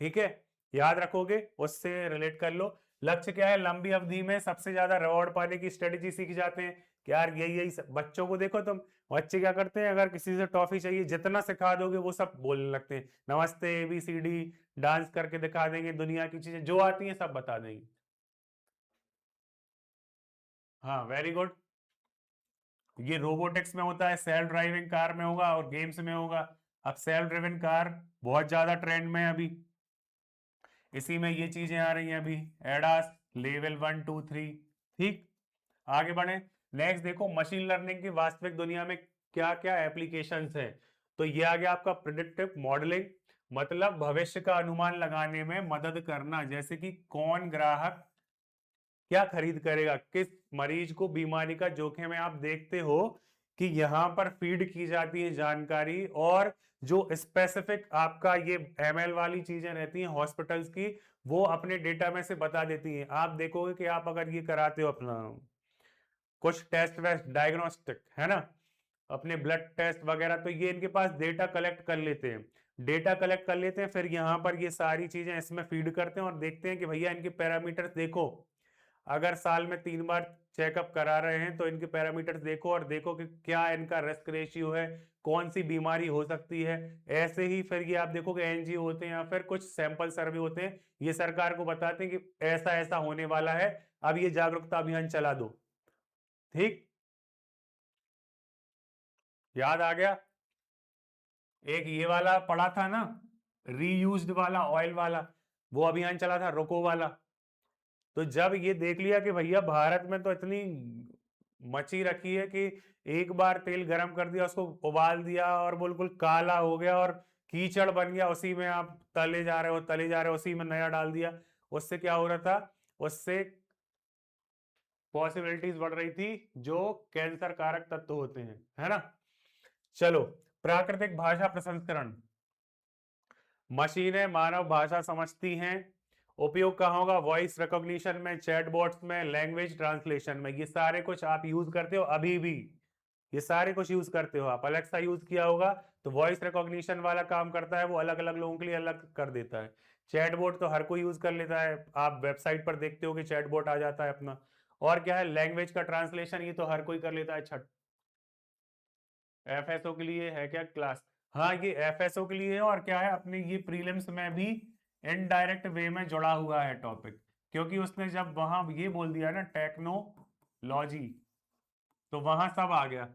ठीक है, याद रखोगे, उससे रिलेट कर लो। लक्ष्य क्या है, लंबी अवधि में सबसे ज्यादा रिवॉर्ड पाने की स्ट्रेटेजी सीख जाते हैं कि यार यही यही बच्चों को देखो तुम, बच्चे क्या करते हैं, अगर किसी से टॉफी चाहिए, जितना सिखा दोगे वो सब बोलने लगते हैं, नमस्ते ABCD, डांस करके दिखा देंगे, दुनिया की चीजें जो आती हैं सब बता देंगे। हाँ वेरी गुड। ये रोबोटिक्स में होता है, सेल्फ ड्राइविंग कार में होगा और गेम्स में होगा। अब सेल्फ ड्रिवन कार बहुत ज्यादा ट्रेंड में है अभी, इसी में ये चीजें आ रही हैं अभी, एडास लेवल 1 2 3। ठीक, आगे बढ़े। नेक्स्ट देखो, मशीन लर्निंग की वास्तविक दुनिया में क्या क्या एप्लीकेशंस हैं। तो ये आ गया आपका प्रिडिक्टिव मॉडलिंग, मतलब भविष्य का अनुमान लगाने में मदद करना, जैसे कि कौन ग्राहक क्या खरीद करेगा, किस मरीज को बीमारी का जोखिम है। आप देखते हो कि यहाँ पर फीड की जाती है जानकारी, और जो स्पेसिफिक आपका ये ML वाली चीजें रहती हैं हॉस्पिटल्स की, वो अपने डेटा में से बता देती हैं। आप देखोगे कि आप अगर ये कराते हो अपना कुछ टेस्ट वेस्ट डायग्नोस्टिक है ना, अपने ब्लड टेस्ट वगैरह, तो ये इनके पास डेटा कलेक्ट कर लेते हैं, डेटा कलेक्ट कर लेते हैं, फिर यहाँ पर ये सारी चीजें इसमें फीड करते हैं और देखते हैं कि भैया इनके पैरामीटर्स देखो, अगर साल में 3 बार चेकअप करा रहे हैं तो इनके पैरामीटर्स देखो, और देखो कि क्या इनका रिस्क रेशियो है, कौन सी बीमारी हो सकती है। ऐसे ही फिर ये आप देखोगे NGO होते हैं या फिर कुछ सैंपल सर्वे होते हैं, ये सरकार को बताते हैं कि ऐसा ऐसा होने वाला है, अब ये जागरूकता अभियान चला दो। ठीक, याद आ गया। एक ये वाला पढ़ा था ना, रीयूज्ड वाला ऑयल वाला, वो अभियान चला था रोको वाला। तो जब ये देख लिया कि भैया भारत में तो इतनी मची रखी है कि एक बार तेल गरम कर दिया, उसको उबाल दिया और बिल्कुल काला हो गया और कीचड़ बन गया, उसी में आप तले जा रहे हो तले जा रहे हो, उसी में नया डाल दिया, उससे क्या हो रहा था, उससे पॉसिबिलिटीज बढ़ रही थी जो कैंसर कारक तत्व होते हैं, है ना। चलो, प्राकृतिक भाषा प्रसंस्करण, मशीनें मानव भाषा समझती हैं, उपयोग कहाँ होगा, वॉइस रिकॉग्निशन में, चैटबॉट्स में, लैंग्वेज ट्रांसलेशन में, ये सारे कुछ आप यूज करते हो अभी भी, ये सारे कुछ यूज करते हो आप। अलेक्सा यूज किया होगा, तो वॉइस रिकॉग्निशन वाला काम करता है वो, अलग अलग लोगों के लिए अलग कर देता है। चैटबॉट तो हर कोई यूज कर लेता है, आप वेबसाइट पर देखते हो कि चैटबॉट आ जाता है अपना। और क्या है, लैंग्वेज का ट्रांसलेशन, ये तो हर कोई कर लेता है। छठ FSO के लिए है क्या क्लास, हाँ ये FSO के लिए है, और क्या है अपने ये प्रीलिम्स में भी इनडायरेक्ट वे में जुड़ा हुआ है टॉपिक, क्योंकि उसने जब वहां ये बोल दिया ना टेक्नोलॉजी, तो वहां सब आ गया,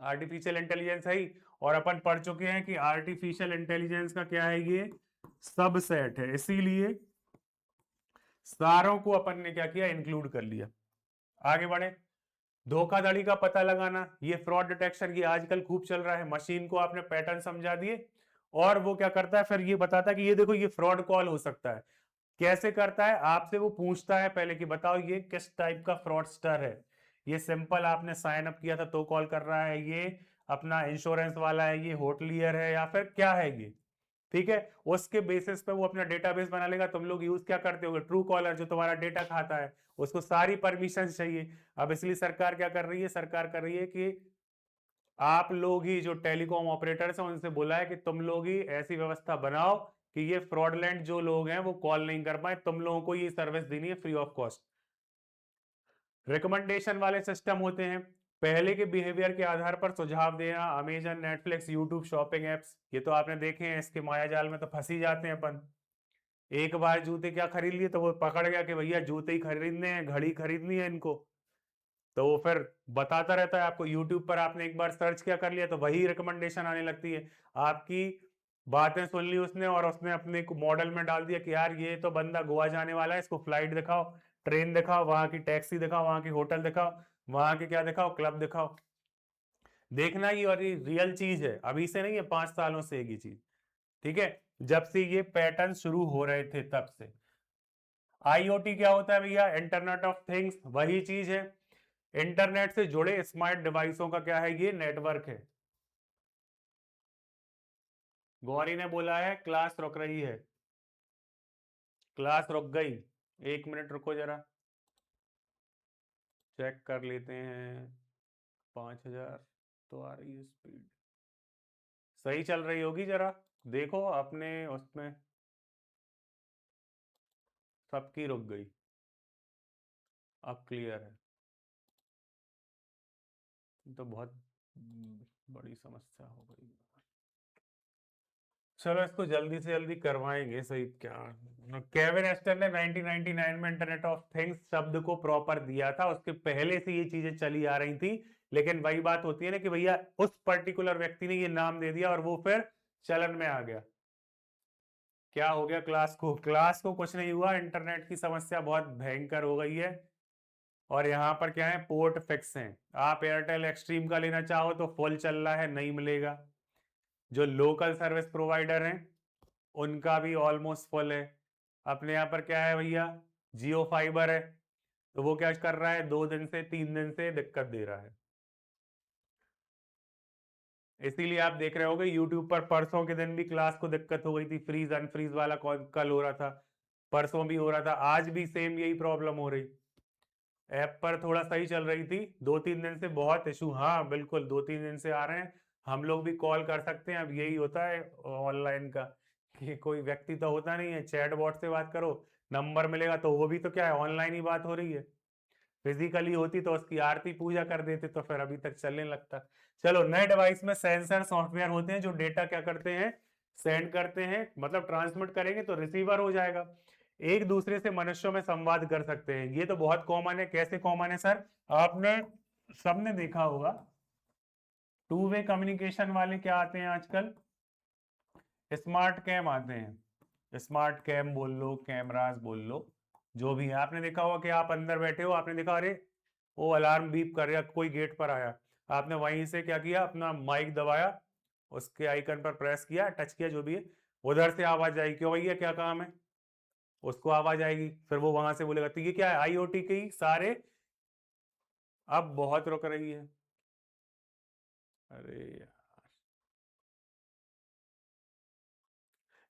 आर्टिफिशियल इंटेलिजेंस है ही। और अपन पढ़ चुके हैं कि आर्टिफिशियल इंटेलिजेंस का क्या है, ये सबसेट है, इसीलिए सारों को अपन ने क्या किया, इंक्लूड कर लिया। आगे बढ़े, धोखाधड़ी का पता लगाना, ये फ्रॉड डिटेक्शन की आजकल खूब चल रहा है, मशीन को आपने पैटर्न समझा दिए और वो क्या करता है, फिर ये बताता है कि ये देखो ये फ्रॉड कॉल हो सकता है। कैसे करता है, आपसे वो पूछता है पहले कि बताओ ये किस टाइप का फ्रॉडस्टर है, ये सिंपल आपने साइन अप किया था तो कॉल कर रहा है, ये अपना इंश्योरेंस वाला है, ये होटलियर है, या फिर क्या है ये। ठीक है, उसके बेसिस पे वो अपना डेटाबेस बना लेगा। तुम लोग यूज क्या करते होगे, ट्रू कॉलर जो तुम्हारा डेटा खाता है, उसको सारी परमिशन चाहिए। अब इसलिए सरकार क्या कर रही है, सरकार कर रही है कि आप लोग ही जो टेलीकॉम ऑपरेटर्स हैं उनसे बोला है कि तुम लोग ही ऐसी व्यवस्था बनाओ कि ये फ्रॉडलेंट जो लोग हैं वो कॉल नहीं कर पाए, तुम लोगों को ये सर्विस देनी है फ्री ऑफ कॉस्ट। रिकमेंडेशन वाले सिस्टम होते हैं, पहले के बिहेवियर के आधार पर सुझाव देना, Amazon Netflix YouTube shopping apps, ये तो आपने देखे हैं, इसके माया जाल में तो फंस ही जाते हैं अपन। एक बार जूते क्या खरीद लिए तो वो पकड़ गया कि भैया जूते ही खरीदने हैं, घड़ी खरीदनी है इनको, तो वो फिर बताता रहता है आपको। यूट्यूब पर आपने एक बार सर्च क्या कर लिया तो वही रिकमेंडेशन आने लगती है आपकी। बातें सुन ली उसने और उसने अपने मॉडल में डाल दिया कि यार ये तो बंदा गोवा जाने वाला है, इसको फ्लाइट दिखाओ, ट्रेन दिखाओ, वहां की टैक्सी दिखाओ, वहां की होटल दिखाओ, वहां के क्या दिखाओ, क्लब दिखाओ। देखना ये और ये रियल चीज है, अभी से नहीं है, 5 सालों से एक ही चीज। ठीक है, जब से ये पैटर्न शुरू हो रहे थे तब से। आईओटी क्या होता है भैया? इंटरनेट ऑफ थिंग्स, वही चीज है। इंटरनेट से जुड़े स्मार्ट डिवाइसों का क्या है? ये नेटवर्क है। गौरी ने बोला है क्लास रुक रही है, क्लास रुक गई। 1 मिनट रुको जरा, चेक कर लेते हैं। 5,000 तो आ रही है स्पीड, सही चल रही होगी, जरा देखो अपने उसमें। सबकी रुक गई, अब क्लियर है। तो बहुत बड़ी समस्या हो गई। चलो इसको जल्दी से जल्दी करवाएंगे सही। क्या केविन एस्टर ने 1999 में इंटरनेट ऑफ थिंग्स शब्द को प्रॉपर दिया था, उसके पहले से ये चीजें चली आ रही थी, लेकिन वही बात होती है ना कि भैया उस पर्टिकुलर व्यक्ति ने ये नाम दे दिया और वो फिर चलन में आ गया। क्या हो गया क्लास को? क्लास को कुछ नहीं हुआ, इंटरनेट की समस्या बहुत भयंकर हो गई है। और यहाँ पर क्या है, पोर्ट फिक्स हैं। आप एयरटेल एक्सट्रीम का लेना चाहो तो फुल चल रहा है, नहीं मिलेगा। जो लोकल सर्विस प्रोवाइडर हैं उनका भी ऑलमोस्ट फुल है। अपने यहाँ पर क्या है भैया, जियो फाइबर है, तो वो क्या कर रहा है, 2 दिन से 3 दिन से दिक्कत दे रहा है। इसीलिए आप देख रहे होगे यूट्यूब पर परसों के दिन भी क्लास को दिक्कत हो गई थी, फ्रीज अनफ्रीज वाला कल हो रहा था, परसों भी हो रहा था, आज भी सेम यही प्रॉब्लम हो रही। ऐप पर थोड़ा सही चल रही थी, 2-3 दिन से बहुत इशू, हाँ बिल्कुल 2-3 दिन से आ रहे हैं। हम लोग भी कॉल कर सकते हैं, अब यही होता है ऑनलाइन का कि कोई व्यक्ति तो होता नहीं है, चैट बॉट से बात करो, नंबर मिलेगा तो वो भी तो क्या है, ऑनलाइन ही बात हो रही है। फिजिकली होती तो उसकी आरती पूजा कर देते तो फिर अभी तक चलने लगता। चलो, नए डिवाइस में सेंसर सॉफ्टवेयर होते हैं जो डेटा क्या करते हैं, सेंड करते हैं, मतलब ट्रांसमिट करेंगे तो रिसीवर हो जाएगा, एक दूसरे से मनुष्यों में संवाद कर सकते हैं। ये तो बहुत कॉमन है। कैसे कॉमन है सर? आपने सबने देखा होगा, 2 वे कम्युनिकेशन वाले क्या आते हैं आजकल, स्मार्ट कैम आते हैं। स्मार्ट कैम बोल लो, कैमरास बोल लो, जो भी है। आपने देखा होगा कि आप अंदर बैठे हो, आपने देखा अरे वो अलार्म बीप कर रहा, कोई गेट पर आया, आपने वहीं से क्या किया, अपना माइक दबाया, उसके आइकन पर प्रेस किया, टच किया, जो भी है, उधर से आवाज आएगी। क्यों भैया, क्या काम है? उसको आवाज आएगी, फिर वो वहां से बोलेगा। तो ये क्या है, आईओटी के ही सारे। अब बहुत रुक रही है, अरे यार।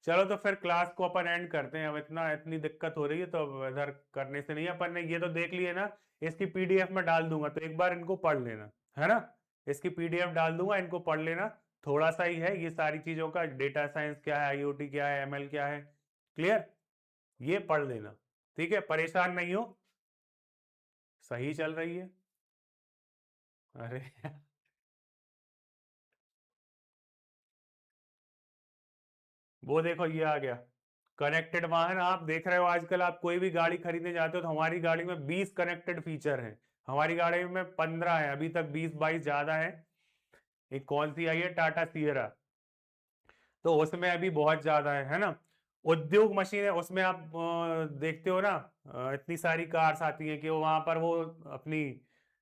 चलो तो फिर क्लास को अपन एंड करते हैं, अब इतनी दिक्कत हो रही है तो अब इधर करने से नहीं। अपन ने ये तो देख लिए ना, इसकी पीडीएफ में डाल दूंगा तो एक बार इनको पढ़ लेना, है ना। इसकी पीडीएफ डाल दूंगा, इनको पढ़ लेना। थोड़ा सा ही है ये सारी चीजों का, डेटा साइंस क्या है, आईओटी क्या है, एमएल क्या है, क्लियर, ये पढ़ लेना। ठीक है, परेशान नहीं हो, सही चल रही है। अरे वो देखो ये आ गया, कनेक्टेड वाहन। आप देख रहे हो आजकल आप कोई भी गाड़ी खरीदने जाते हो तो हमारी गाड़ी में 20 कनेक्टेड फीचर हैं, हमारी गाड़ी में 15 है, अभी तक 20-22 ज्यादा है। एक कौन सी आई है, टाटा सियरा, तो उसमें अभी बहुत ज्यादा है ना। उद्योग मशीन है, उसमें आप देखते हो ना, इतनी सारी कार्स आती हैं कि वो वहां पर वो अपनी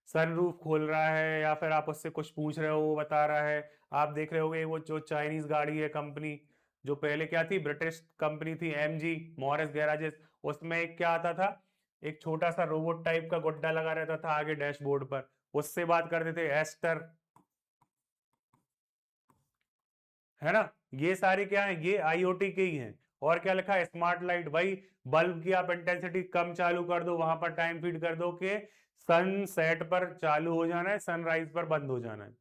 सनरूफ खोल रहा है, या फिर आप उससे कुछ पूछ रहे हो वो बता रहा है। आप देख रहे होगे वो जो चाइनीज गाड़ी है कंपनी, जो पहले क्या थी, ब्रिटिश कंपनी थी, एमजी मॉरिस गैराजेस, उसमें एक क्या आता था, एक छोटा सा रोबोट टाइप का गुड्डा लगा रहता था आगे डैशबोर्ड पर, उससे बात करते थे, एस्टर, है ना। ये सारे क्या है, ये आईओटी के ही हैं। और क्या लिखा है, स्मार्ट लाइट, भाई बल्ब की आप इंटेंसिटी कम चालू कर दो, वहां पर टाइम फीड कर दो कि सनसेट पर चालू हो जाना है, सनराइज पर बंद हो जाना है।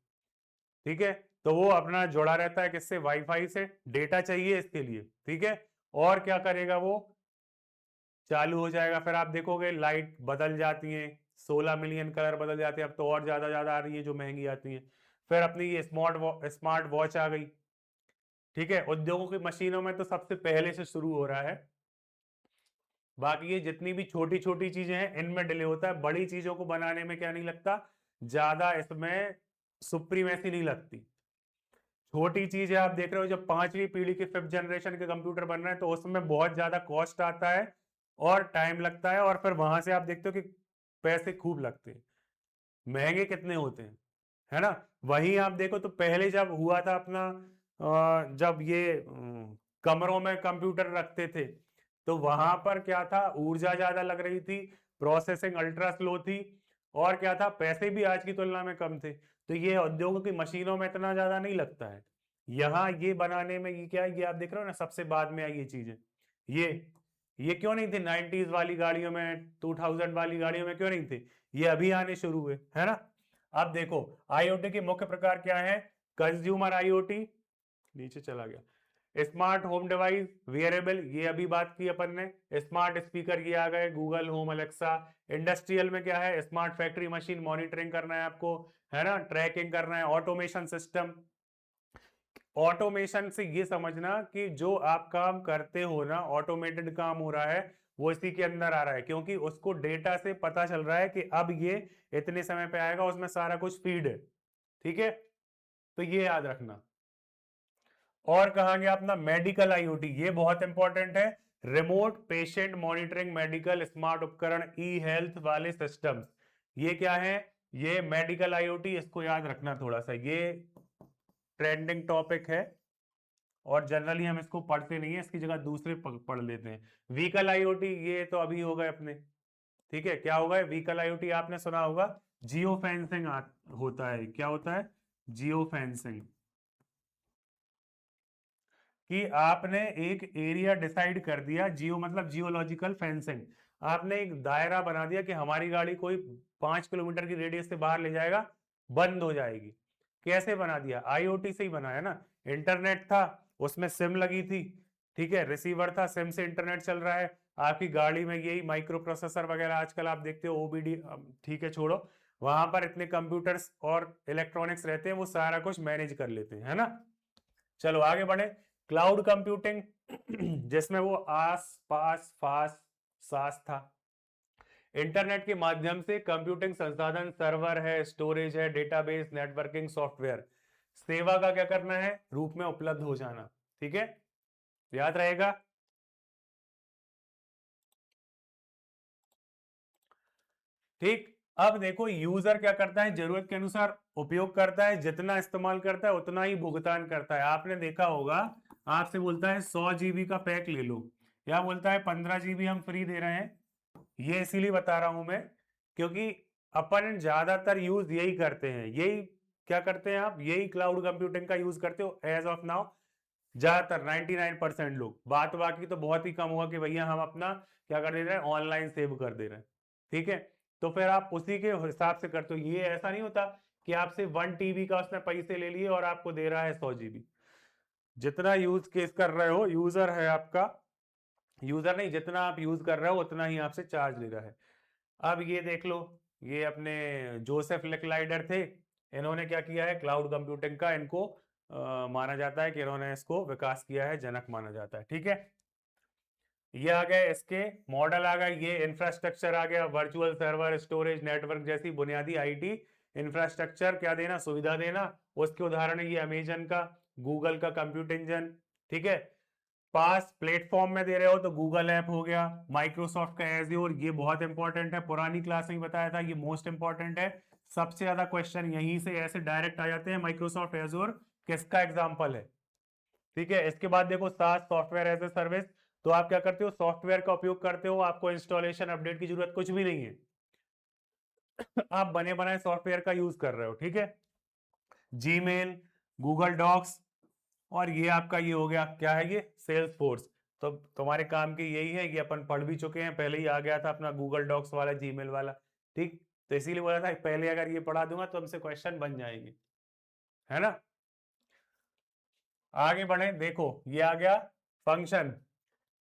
ठीक है, तो वो अपना जुड़ा रहता है किससे, वाईफाई से, डेटा चाहिए इसके लिए। ठीक है, और क्या करेगा वो, चालू हो जाएगा। फिर आप देखोगे लाइट बदल जाती है, 16 मिलियन कलर बदल जाते हैं, अब तो और ज्यादा ज्यादा आ रही है जो महंगी आती है। फिर अपनी ये स्मार्ट वॉच आ गई। ठीक है, उद्योगों की मशीनों में तो सबसे पहले से शुरू हो रहा है। बाकी ये जितनी भी छोटी छोटी चीजें हैं इनमें डिले होता है, बड़ी चीजों को बनाने में क्या नहीं लगता, ज्यादा इसमें सुप्रीमेसी नहीं लगती। छोटी चीज है, आप देख रहे हो जब 5वीं पीढ़ी के 5th जनरेशन के कंप्यूटर बन रहे हैं तो उसमें बहुत ज्यादा कॉस्ट आता है और टाइम लगता है, और फिर वहां से आप देखते हो कि पैसे खूब लगते हैं, महंगे कितने होते हैं, है ना। वहीं आप देखो तो पहले जब हुआ था अपना जब ये कमरों में कंप्यूटर रखते थे तो वहां पर क्या था, ऊर्जा ज्यादा लग रही थी, प्रोसेसिंग अल्ट्रा स्लो थी, और क्या था, पैसे भी आज की तुलना में कम थे। तो ये उद्योगों की मशीनों में इतना ज्यादा नहीं लगता है। यहाँ ये बनाने में ये क्या है, ये आप देख रहे हो ना, सबसे बाद में आई ये चीजें। ये ये क्यों नहीं थे 90s वाली गाड़ियों में, 2000 वाली गाड़ियों में क्यों नहीं थे, ये अभी आने शुरू हुए, है ना। अब देखो आईओटी के मुख्य प्रकार क्या है, कंज्यूमर आईओटी, नीचे चला गया, स्मार्ट होम डिवाइस, वेयरेबल, ये अभी बात की अपन ने, स्मार्ट स्पीकर ये आ गए, गूगल होम, अलेक्सा। इंडस्ट्रियल में क्या है, स्मार्ट फैक्ट्री मशीन, मॉनिटरिंग करना है आपको, है ना, ट्रैकिंग करना है, ऑटोमेशन सिस्टम। ऑटोमेशन से ये समझना कि जो आप काम करते हो ना, ऑटोमेटेड काम हो रहा है, वो इसी के अंदर आ रहा है, क्योंकि उसको डेटा से पता चल रहा है कि अब ये इतने समय पे आएगा, उसमें सारा कुछ फीड है, ठीक है। तो ये याद रखना। और कहा गया अपना मेडिकल आईओटी, ये बहुत इंपॉर्टेंट है, remote patient monitoring, medical smart उपकरण, ई हेल्थ वाले सिस्टम्स, ये क्या है, ये मेडिकल आईओटी, इसको याद रखना थोड़ा सा, ये ट्रेंडिंग टॉपिक है और जनरली हम इसको पढ़ते नहीं है, इसकी जगह दूसरे पढ़ लेते हैं। व्हीकल आईओटी, ये तो अभी हो गए अपने, ठीक है, क्या होगा व्हीकल आईओटी, आपने सुना होगा, जियो फेंसिंग होता है, क्या होता है, जियो फेंसिंग, कि आपने एक एरिया डिसाइड कर दिया, जियो मतलब जियोलॉजिकल फेंसिंग, आपने एक दायरा बना दिया कि हमारी गाड़ी कोई 5 किलोमीटर की रेडियस से बाहर ले जाएगा, बंद हो जाएगी। कैसे बना दिया, आईओटी से ही बनाया ना, इंटरनेट था, उसमें सिम लगी थी, ठीक है, रिसीवर था, सिम से इंटरनेट चल रहा है, आपकी गाड़ी में यही माइक्रो प्रोसेसर वगैरह आजकल आप देखते हो, ओबीडी, ठीक है छोड़ो, वहां पर इतने कंप्यूटर्स और इलेक्ट्रॉनिक्स रहते हैं, वो सारा कुछ मैनेज कर लेते हैं, है ना। चलो आगे बढ़े, क्लाउड कंप्यूटिंग जिसमें वो आस पास फास सास था, इंटरनेट के माध्यम से कंप्यूटिंग संसाधन, सर्वर है, स्टोरेज है, डेटाबेस, नेटवर्किंग सॉफ्टवेयर, सेवा का क्या करना है, रूप में उपलब्ध हो जाना, ठीक है, याद रहेगा। ठीक, अब देखो यूजर क्या करता है, जरूरत के अनुसार उपयोग करता है, जितना इस्तेमाल करता है उतना ही भुगतान करता है। आपने देखा होगा, आपसे बोलता है 100 GB का पैक ले लो, या बोलता है 15 GB हम फ्री दे रहे हैं, ये इसीलिए बता रहा हूं मैं, क्योंकि अपन ज्यादातर यूज यही करते हैं, यही क्या करते हैं आप, यही क्लाउड कंप्यूटिंग का यूज करते हो एज ऑफ नाउ, ज्यादातर 99% लोग, बात बाकी तो बहुत ही कम होगा कि भैया हम अपना क्या कर दे रहे हैं, ऑनलाइन सेव कर दे रहे हैं, ठीक है। तो फिर आप उसी के हिसाब से करते हो, ये ऐसा नहीं होता कि आपसे 1 TB का उसने पैसे ले लिए और आपको दे रहा है 100 GB, जितना यूज केस कर रहे हो, यूजर है आपका, यूजर नहीं, जितना आप यूज कर रहे हो उतना ही आपसे चार्ज ले रहा है। अब ये देख लो, ये अपने जोसेफ लेक्लाइडर थे, इन्होंने क्या किया है, क्लाउड कंप्यूटिंग का इनको माना जाता है कि इन्होंने इसको विकास किया है, जनक माना जाता है, ठीक है। ये आ गए इसके मॉडल, आ गए ये इंफ्रास्ट्रक्चर आ गया, वर्चुअल सर्वर, स्टोरेज, नेटवर्क जैसी बुनियादी आईटी इंफ्रास्ट्रक्चर क्या देना, सुविधा देना, उसके उदाहरण है ये अमेजन का, गूगल का कंप्यूट इंजन, ठीक है। पास प्लेटफॉर्म में दे रहे हो तो गूगल ऐप हो गया, माइक्रोसॉफ्ट का एज्योर, ये बहुत इंपॉर्टेंट है, पुरानी क्लास में बताया था, ये मोस्ट इंपॉर्टेंट है, सबसे ज्यादा क्वेश्चन यहीं से ऐसे डायरेक्ट आ जाते हैं, माइक्रोसॉफ्ट एज्योर किसका एग्जाम्पल है, ठीक है। इसके बाद देखो सास, सॉफ्टवेयर एज ए सर्विस, तो आप क्या करते हो, सॉफ्टवेयर का उपयोग करते हो, आपको इंस्टॉलेशन अपडेट की जरूरत कुछ भी नहीं है, आप बने बनाए सॉफ्टवेयर का यूज कर रहे हो, ठीक है। जीमेल, गूगल डॉक्स, और ये आपका ये हो गया, क्या है ये, सेल्स फोर्स, तो तुम्हारे काम की यही है, ये अपन पढ़ भी चुके हैं, पहले ही आ गया था अपना गूगल डॉक्स वाला, जीमेल वाला, ठीक। तो इसीलिए बोला था पहले अगर ये पढ़ा दूंगा तो हमसे क्वेश्चन बन जाएंगे, है ना। आगे बढ़े, देखो ये आ गया फंक्शन,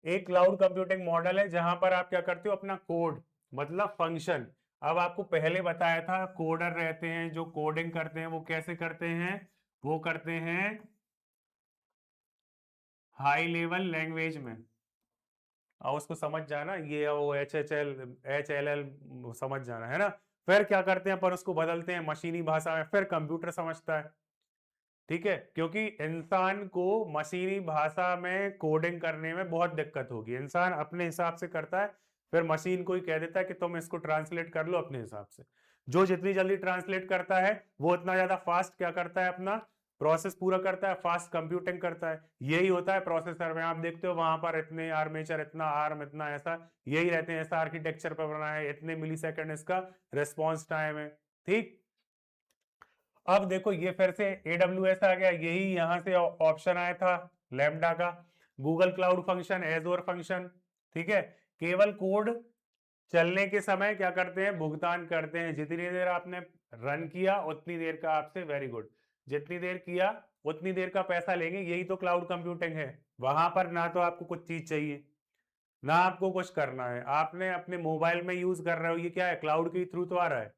एक क्लाउड कंप्यूटिंग मॉडल है जहां पर आप क्या करते हो, अपना कोड मतलब फंक्शन, अब आपको पहले बताया था कोडर रहते हैं जो कोडिंग करते हैं, वो कैसे करते हैं, वो करते हैं हाई लेवल लैंग्वेज में, और उसको समझ जाना, ये वो HLL समझ जाना, है ना। फिर क्या करते हैं पर उसको बदलते हैं मशीनी भाषा में, फिर कंप्यूटर समझता है, ठीक है, क्योंकि इंसान को मशीनी भाषा में कोडिंग करने में बहुत दिक्कत होगी। इंसान अपने हिसाब से करता है, फिर मशीन को ही कह देता है कि तुम इसको ट्रांसलेट कर लो अपने हिसाब से। जो जितनी जल्दी ट्रांसलेट करता है वो उतना ज्यादा फास्ट क्या करता है, अपना प्रोसेस पूरा करता है, फास्ट कंप्यूटिंग करता है। यही होता है प्रोसेसर में, आप देखते हो वहां पर इतने आर्मेचर, इतना आर्म, इतना ऐसा, यही रहते हैं, ऐसा आर्किटेक्चर पर बना है, इतने मिली सेकेंड इसका रिस्पॉन्स टाइम है। ठीक, अब देखो ये फिर से AWS आ गया, यही यहां से ऑप्शन आया था लैम्डा का, गूगल क्लाउड फंक्शन, एजोर फंक्शन। ठीक है, केवल कोड चलने के समय क्या करते हैं, भुगतान करते हैं। जितनी देर आपने रन किया उतनी देर का आपसे, वेरी गुड, जितनी देर किया उतनी देर का पैसा लेंगे। यही तो क्लाउड कंप्यूटिंग है। वहां पर ना तो आपको कुछ चीज चाहिए, ना आपको कुछ करना है, आपने अपने मोबाइल में यूज कर रहे हो, ये क्या है, क्लाउड के थ्रू तो आ रहा है,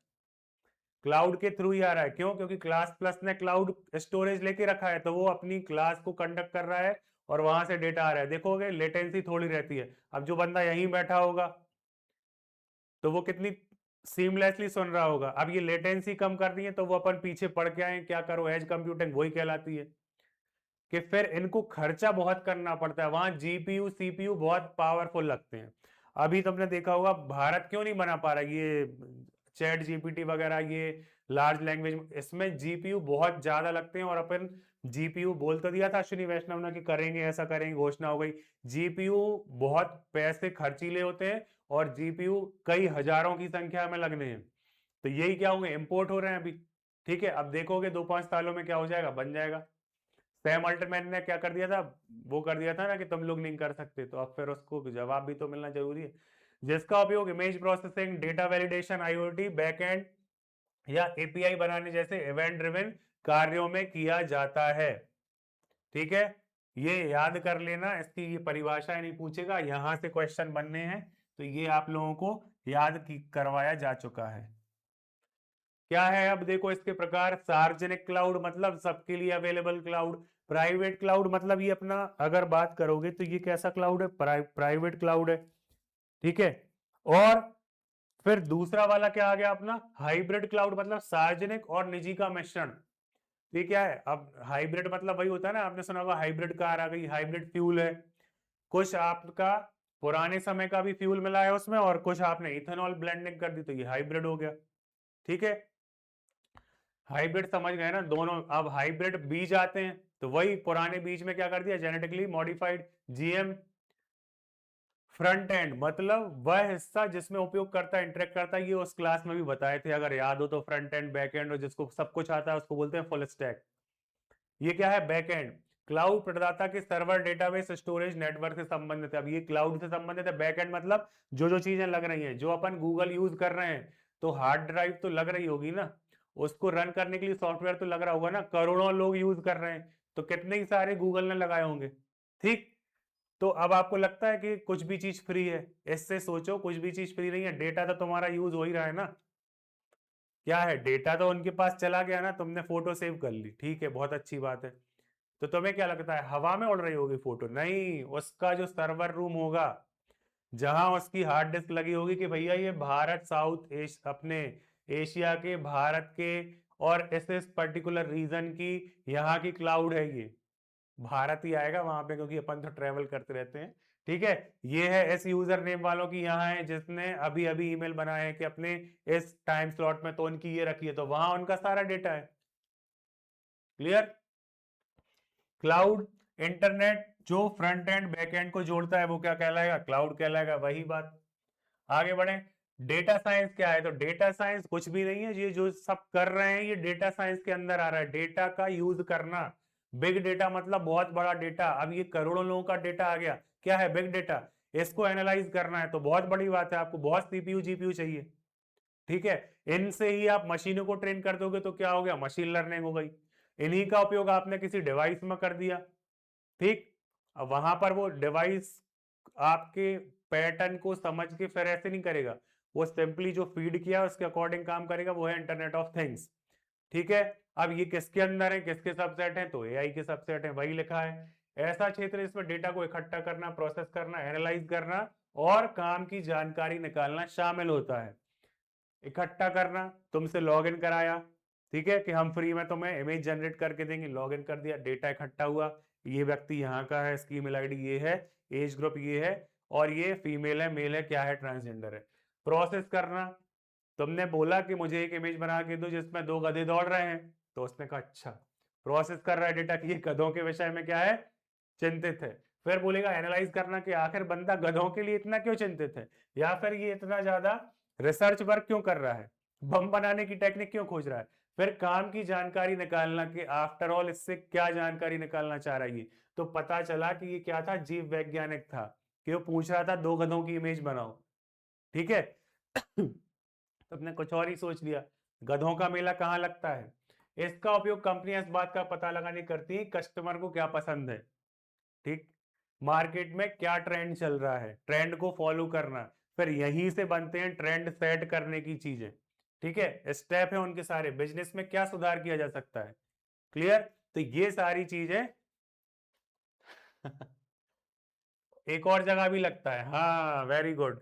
क्लाउड के थ्रू ही आ रहा है। क्यों? क्योंकि क्लास प्लस ने क्लाउड स्टोरेज लेके रखा है, तो वो अपनी क्लास को कंडक्ट कर रहा है और वहां से डेटा आ रहा है। देखोगे लेटेंसी थोड़ी रहती है। अब जो बंदा यहीं बैठा होगा तो वो कितनी सीमलेसली सुन रहा होगा। अब ये लेटेंसी कम कर रही है, तो वो अपन पीछे पड़ के आए, क्या करो, एज कंप्यूटिंग वही कहलाती है। कि फिर इनको खर्चा बहुत करना पड़ता है, वहां जीपीयू सीपीयू बहुत पावरफुल लगते हैं। अभी तुमने देखा होगा भारत क्यों नहीं बना पा रहा ये चैट जीपीटी वगैरह, ये लार्ज लैंग्वेज, इसमें जीपीयू बहुत ज्यादा लगते हैं। और अपन जीपीयू बोल तो दिया था अश्विनी वैष्णव ने कि करेंगे, ऐसा करेंगे, घोषणा हो गई। जीपीयू बहुत पैसे खर्चीले होते हैं और जीपीयू कई हजारों की संख्या में लगने हैं। तो यही क्या होंगे, इंपोर्ट हो रहे हैं अभी। ठीक है, अब देखोगे 2-5 सालों में क्या हो जाएगा, बन जाएगा। सैम अल्टमैन ने क्या कर दिया था, वो कर दिया था ना कि तुम लोग नहीं कर सकते, तो अब फिर उसको जवाब भी तो मिलना जरूरी है। जिसका उपयोग image processing, data validation, IoT, backend या एपीआई बनाने जैसे इवेंट ड्रिवन कार्यों में किया जाता है। ठीक है, ये याद कर लेना, इसकी ये परिभाषा नहीं पूछेगा, यहां से क्वेश्चन बनने हैं, तो ये आप लोगों को याद करवाया जा चुका है। क्या है, अब देखो इसके प्रकार, सार्वजनिक क्लाउड मतलब सबके लिए अवेलेबल क्लाउड, प्राइवेट क्लाउड मतलब ये अपना, अगर बात करोगे तो ये कैसा क्लाउड है, प्राइवेट क्लाउड है। ठीक है, और फिर दूसरा वाला क्या आ गया अपना, हाइब्रिड क्लाउड मतलब सार्वजनिक और निजी का मिश्रण। ये क्या है, अब हाइब्रिड मतलब वही होता है ना, आपने सुना होगा हाइब्रिड कार आ गई, हाइब्रिड फ्यूल है, कुछ आपका पुराने समय का भी फ्यूल मिला है उसमें और कुछ आपने इथेनॉल ब्लेंडिंग कर दी, तो ये हाइब्रिड हो गया। ठीक है, हाइब्रिड समझ गए ना दोनों। अब हाइब्रिड बीज आते हैं, तो वही पुराने बीज में क्या कर दिया, genetically modified, GM. Front end मतलब वह हिस्सा जिसमें उपयोगकर्ता इंटरेक्ट करता है, ये उस क्लास में भी बताए थे अगर याद हो तो। फ्रंट एंड, बैक एंड, और जिसको सब कुछ आता है उसको बोलते हैं फुल स्टैक। ये क्या है, बैक एंड, क्लाउड प्रदाता के सर्वर, डेटाबेस, स्टोरेज, नेटवर्क से संबंधित है। अब ये क्लाउड से संबंधित है। बैक एंड मतलब जो जो चीजें लग रही हैं, जो अपन गूगल यूज कर रहे हैं, तो हार्ड ड्राइव तो लग रही होगी ना, उसको रन करने के लिए सॉफ्टवेयर तो लग रहा होगा ना, करोड़ों लोग यूज कर रहे हैं, तो कितने ही सारे गूगल ने लगाए होंगे। ठीक, तो अब आपको लगता है कि कुछ भी चीज फ्री है, इससे सोचो कुछ भी चीज फ्री नहीं है, डेटा तो तुम्हारा यूज हो ही रहा है ना। क्या है, डेटा तो उनके पास चला गया ना, तुमने फोटो सेव कर ली, ठीक है, बहुत अच्छी बात है, तो तुम्हें क्या लगता है हवा में उड़ रही होगी फोटो? नहीं, उसका जो सर्वर रूम होगा, जहां उसकी हार्ड डिस्क लगी होगी कि भैया ये भारत, अपने एशिया के, भारत के, और इस पर्टिकुलर रीजन की, यहाँ की क्लाउड है, ये भारत ही आएगा वहां पे, क्योंकि अपन तो ट्रेवल करते रहते हैं। ठीक है, ये है इस यूजर नेम वालों की, यहाँ है जिसने अभी अभी ईमेल बनाया है कि अपने इस टाइम स्लॉट में, तो उनकी ये रखी है, तो वहां उनका सारा डेटा है। क्लियर? क्लाउड, इंटरनेट जो फ्रंट एंड बैक एंड को जोड़ता है वो क्या कहलाएगा, क्लाउड कहलाएगा। वही बात, आगे बढ़े। डेटा साइंस क्या है, तो डेटा साइंस कुछ भी नहीं है, ये जो सब कर रहे हैं ये डेटा साइंस के अंदर आ रहा है, डेटा का यूज करना। बिग डेटा मतलब बहुत बड़ा डेटा, अब ये करोड़ों लोगों का डेटा आ गया, क्या है, बिग डेटा। इसको एनालाइज करना है तो बहुत बड़ी बात है, आपको बहुत सीपीयू जीपीयू चाहिए। ठीक है, इनसे ही आप मशीनों को ट्रेन कर दोगे तो क्या हो गया, मशीन लर्निंग हो गई। इन्हीं का उपयोग आपने किसी डिवाइस में कर दिया, ठीक, अब वहां पर वो डिवाइस आपके पैटर्न को समझ के फिर ऐसे नहीं करेगा, वो सिंपली जो फीड किया उसके अकॉर्डिंग काम करेगा, वो है इंटरनेट ऑफ थिंग्स। ठीक है, अब ये किसके अंदर है, किसके सबसेट है, तो एआई के सबसेट है, वही लिखा है। ऐसा क्षेत्र इसमें डेटा को इकट्ठा करना, प्रोसेस करना, एनालाइज करना और काम की जानकारी निकालना शामिल होता है। इकट्ठा करना, तुमसे लॉगिन कराया, ठीक है, कि हम फ्री में तुम्हें इमेज जनरेट करके देंगे। लॉगिन कर दिया, डेटा इकट्ठा हुआ, ये व्यक्ति यहाँ का है, इसकी ईमेल आईडी ये है, एज ग्रुप ये है, और ये फीमेल है, मेल है, क्या है, ट्रांसजेंडर है। प्रोसेस करना, तुमने बोला कि मुझे एक इमेज बना के दो जिसमें 2 गधे दौड़ रहे हैं, तो उसने कहा अच्छा। प्रोसेस कर रहा है डेटा की, ये गधों के विषय में क्या है, चिंतित है। फिर बोलेगा एनालाइज करना कि आखिर बंदा गधों के लिए इतना क्यों चिंतित है, या फिर ये इतना ज्यादा रिसर्च वर्क क्यों कर रहा है, बम बनाने की टेक्निक क्यों खोज रहा है। फिर काम की जानकारी निकालना कि आफ्टर ऑल इससे क्या जानकारी निकालना चाह रहा है ये। तो पता चला कि ये क्या था, जीव वैज्ञानिक था, कि वो पूछ रहा था 2 गधों की इमेज बनाओ। ठीक है तुमने कुछ और ही सोच लिया। गधों का मेला कहाँ लगता है, इसका उपयोग कंपनियां इस बात का पता लगाने करती है कस्टमर को क्या पसंद है, ठीक, मार्केट में क्या ट्रेंड चल रहा है, ट्रेंड को फॉलो करना। फिर यहीं से बनते हैं ट्रेंड सेट करने की चीजें। ठीक है, स्टेप है उनके सारे, बिजनेस में क्या सुधार किया जा सकता है। क्लियर, तो ये सारी चीजें एक और जगह भी लगता है, हाँ वेरी गुड।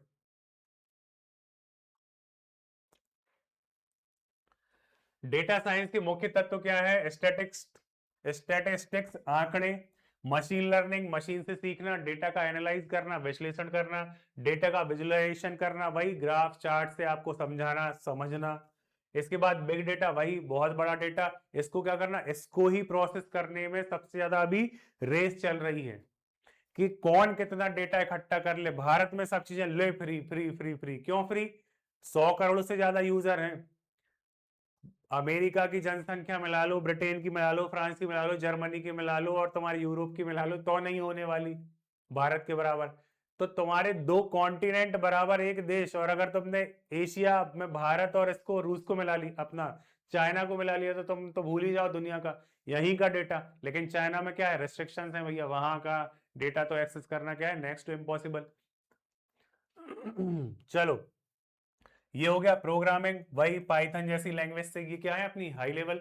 डेटा साइंस के मुख्य तत्व क्या है, स्टैटिस्टिक्स आंकड़े, मशीन लर्निंग मशीन से सीखना, डेटा का एनालाइज करना, विश्लेषण करना, डेटा का विजुअलाइजेशन करना, वही ग्राफ चार्ट से आपको समझाना समझना। इसके बाद बिग डेटा, वही बहुत बड़ा डेटा, इसको क्या करना, इसको ही प्रोसेस करने में सबसे ज्यादा अभी रेस चल रही है कि कौन कितना डेटा इकट्ठा कर ले। भारत में सब चीजें ले फ्री फ्री फ्री फ्री, क्यों फ्री, 100 करोड़ से ज्यादा यूजर हैं। अमेरिका की जनसंख्या मिला लो, ब्रिटेन की मिला लो, फ्रांस की मिला लो, जर्मनी की मिला लो, और तुम्हारी यूरोप की मिला लो, तो नहीं होने वाली भारत के बराबर। तो तुम्हारे 2 कॉन्टिनेंट बराबर एक देश, और अगर तुमने एशिया में भारत और इसको रूस को मिला ली, अपना चाइना को मिला लिया, तो तुम तो भूल ही जाओ दुनिया का यहीं का डेटा। लेकिन चाइना में क्या है, रेस्ट्रिक्शंस है भैया, वहां का डेटा तो एक्सेस करना क्या है, नेक्स्ट टू इम्पॉसिबल। चलो, ये हो गया प्रोग्रामिंग, वही पाइथन जैसी लैंग्वेज से, ये क्या है अपनी हाई लेवल।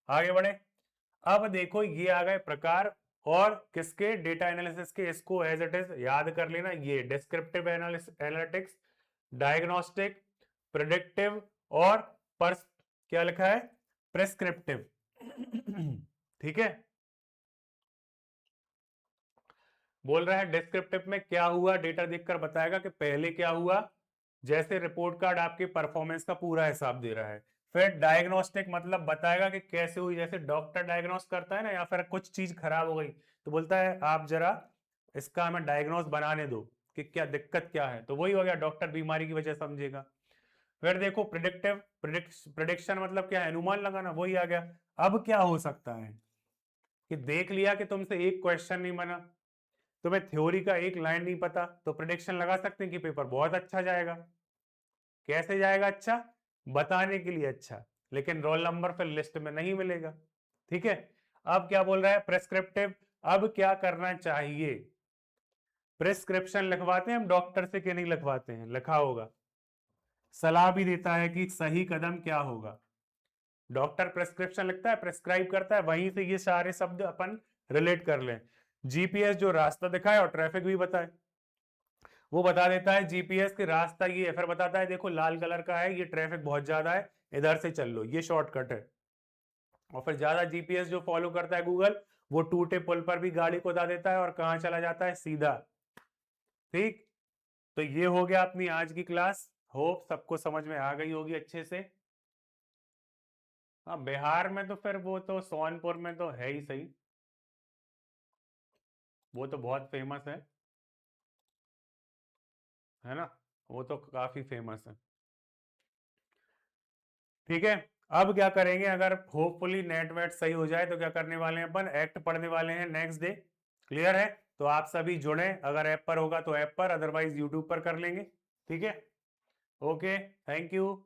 आगे बढ़े, अब देखो ये आ गए प्रकार, और किसके, डेटा एनालिसिस के। इसको एज इट इज याद कर लेना, ये डिस्क्रिप्टिव एनालिटिक्स, डायग्नोस्टिक, प्रिडिक्टिव, और पर्स क्या लिखा है, प्रेस्क्रिप्टिव। ठीक है, बोल रहा है डिस्क्रिप्टिव में क्या हुआ, डेटा देखकर बताएगा कि पहले क्या हुआ, जैसे रिपोर्ट कार्ड आपके परफॉर्मेंस का पूरा हिसाब दे रहा है। फिर डायग्नोस्टिक मतलब बताएगा कि कैसे हुई, जैसे डॉक्टर डायग्नोस करता है ना, या फिर कुछ चीज खराब हो गई तो बोलता है आप जरा इसका हमें डायग्नोस बनाने दो कि क्या दिक्कत क्या है, तो वही हो गया, डॉक्टर बीमारी की वजह समझेगा। फिर देखो प्रिडिक्टिव, प्रिडिक्शन मतलब क्या है, अनुमान लगाना, वही आ गया। अब क्या हो सकता है कि देख लिया कि तुमसे एक क्वेश्चन नहीं बना, तुम्हें थ्योरी का एक लाइन नहीं पता, तो प्रिडिक्शन लगा सकते हैं कि पेपर बहुत अच्छा जाएगा। कैसे जाएगा अच्छा, बताने के लिए अच्छा, लेकिन रोल नंबर फिर लिस्ट में नहीं मिलेगा। ठीक है, अब क्या बोल रहा है, प्रेस्क्रिप्टिव, अब क्या करना चाहिए। प्रेस्क्रिप्शन लिखवाते हैं हम डॉक्टर से कि नहीं लिखवाते हैं, लिखा होगा, सलाह भी देता है कि सही कदम क्या होगा। डॉक्टर प्रेस्क्रिप्शन लिखता है, प्रेस्क्राइब करता है, वहीं से ये सारे शब्द अपन रिलेट कर लें। जीपीएस जो रास्ता दिखाए और ट्रैफिक भी बताए, वो बता देता है जीपीएस के रास्ता ये है, फिर बताता है देखो लाल कलर का है, ये ट्रैफिक बहुत ज्यादा है, इधर से चल लो, ये शॉर्टकट है। और फिर ज्यादा जीपीएस जो फॉलो करता है गूगल, वो टूटे पुल पर भी गाड़ी को बता देता है और कहाँ चला जाता है, सीधा। ठीक, तो ये हो गया अपनी आज की क्लास, होप सबको समझ में आ गई होगी अच्छे से। हाँ, बिहार में तो फिर वो तो सोनपुर में तो है ही सही, वो तो बहुत फेमस है ना, वो तो काफी फेमस है। ठीक है, अब क्या करेंगे, अगर होपफुली नेट वेट सही हो जाए तो क्या करने वाले हैं, अपन एक्ट पढ़ने वाले हैं नेक्स्ट डे। क्लियर है, तो आप सभी जुड़े, अगर ऐप पर होगा तो ऐप पर, अदरवाइज यूट्यूब पर कर लेंगे। ठीक है, ओके, थैंक यू।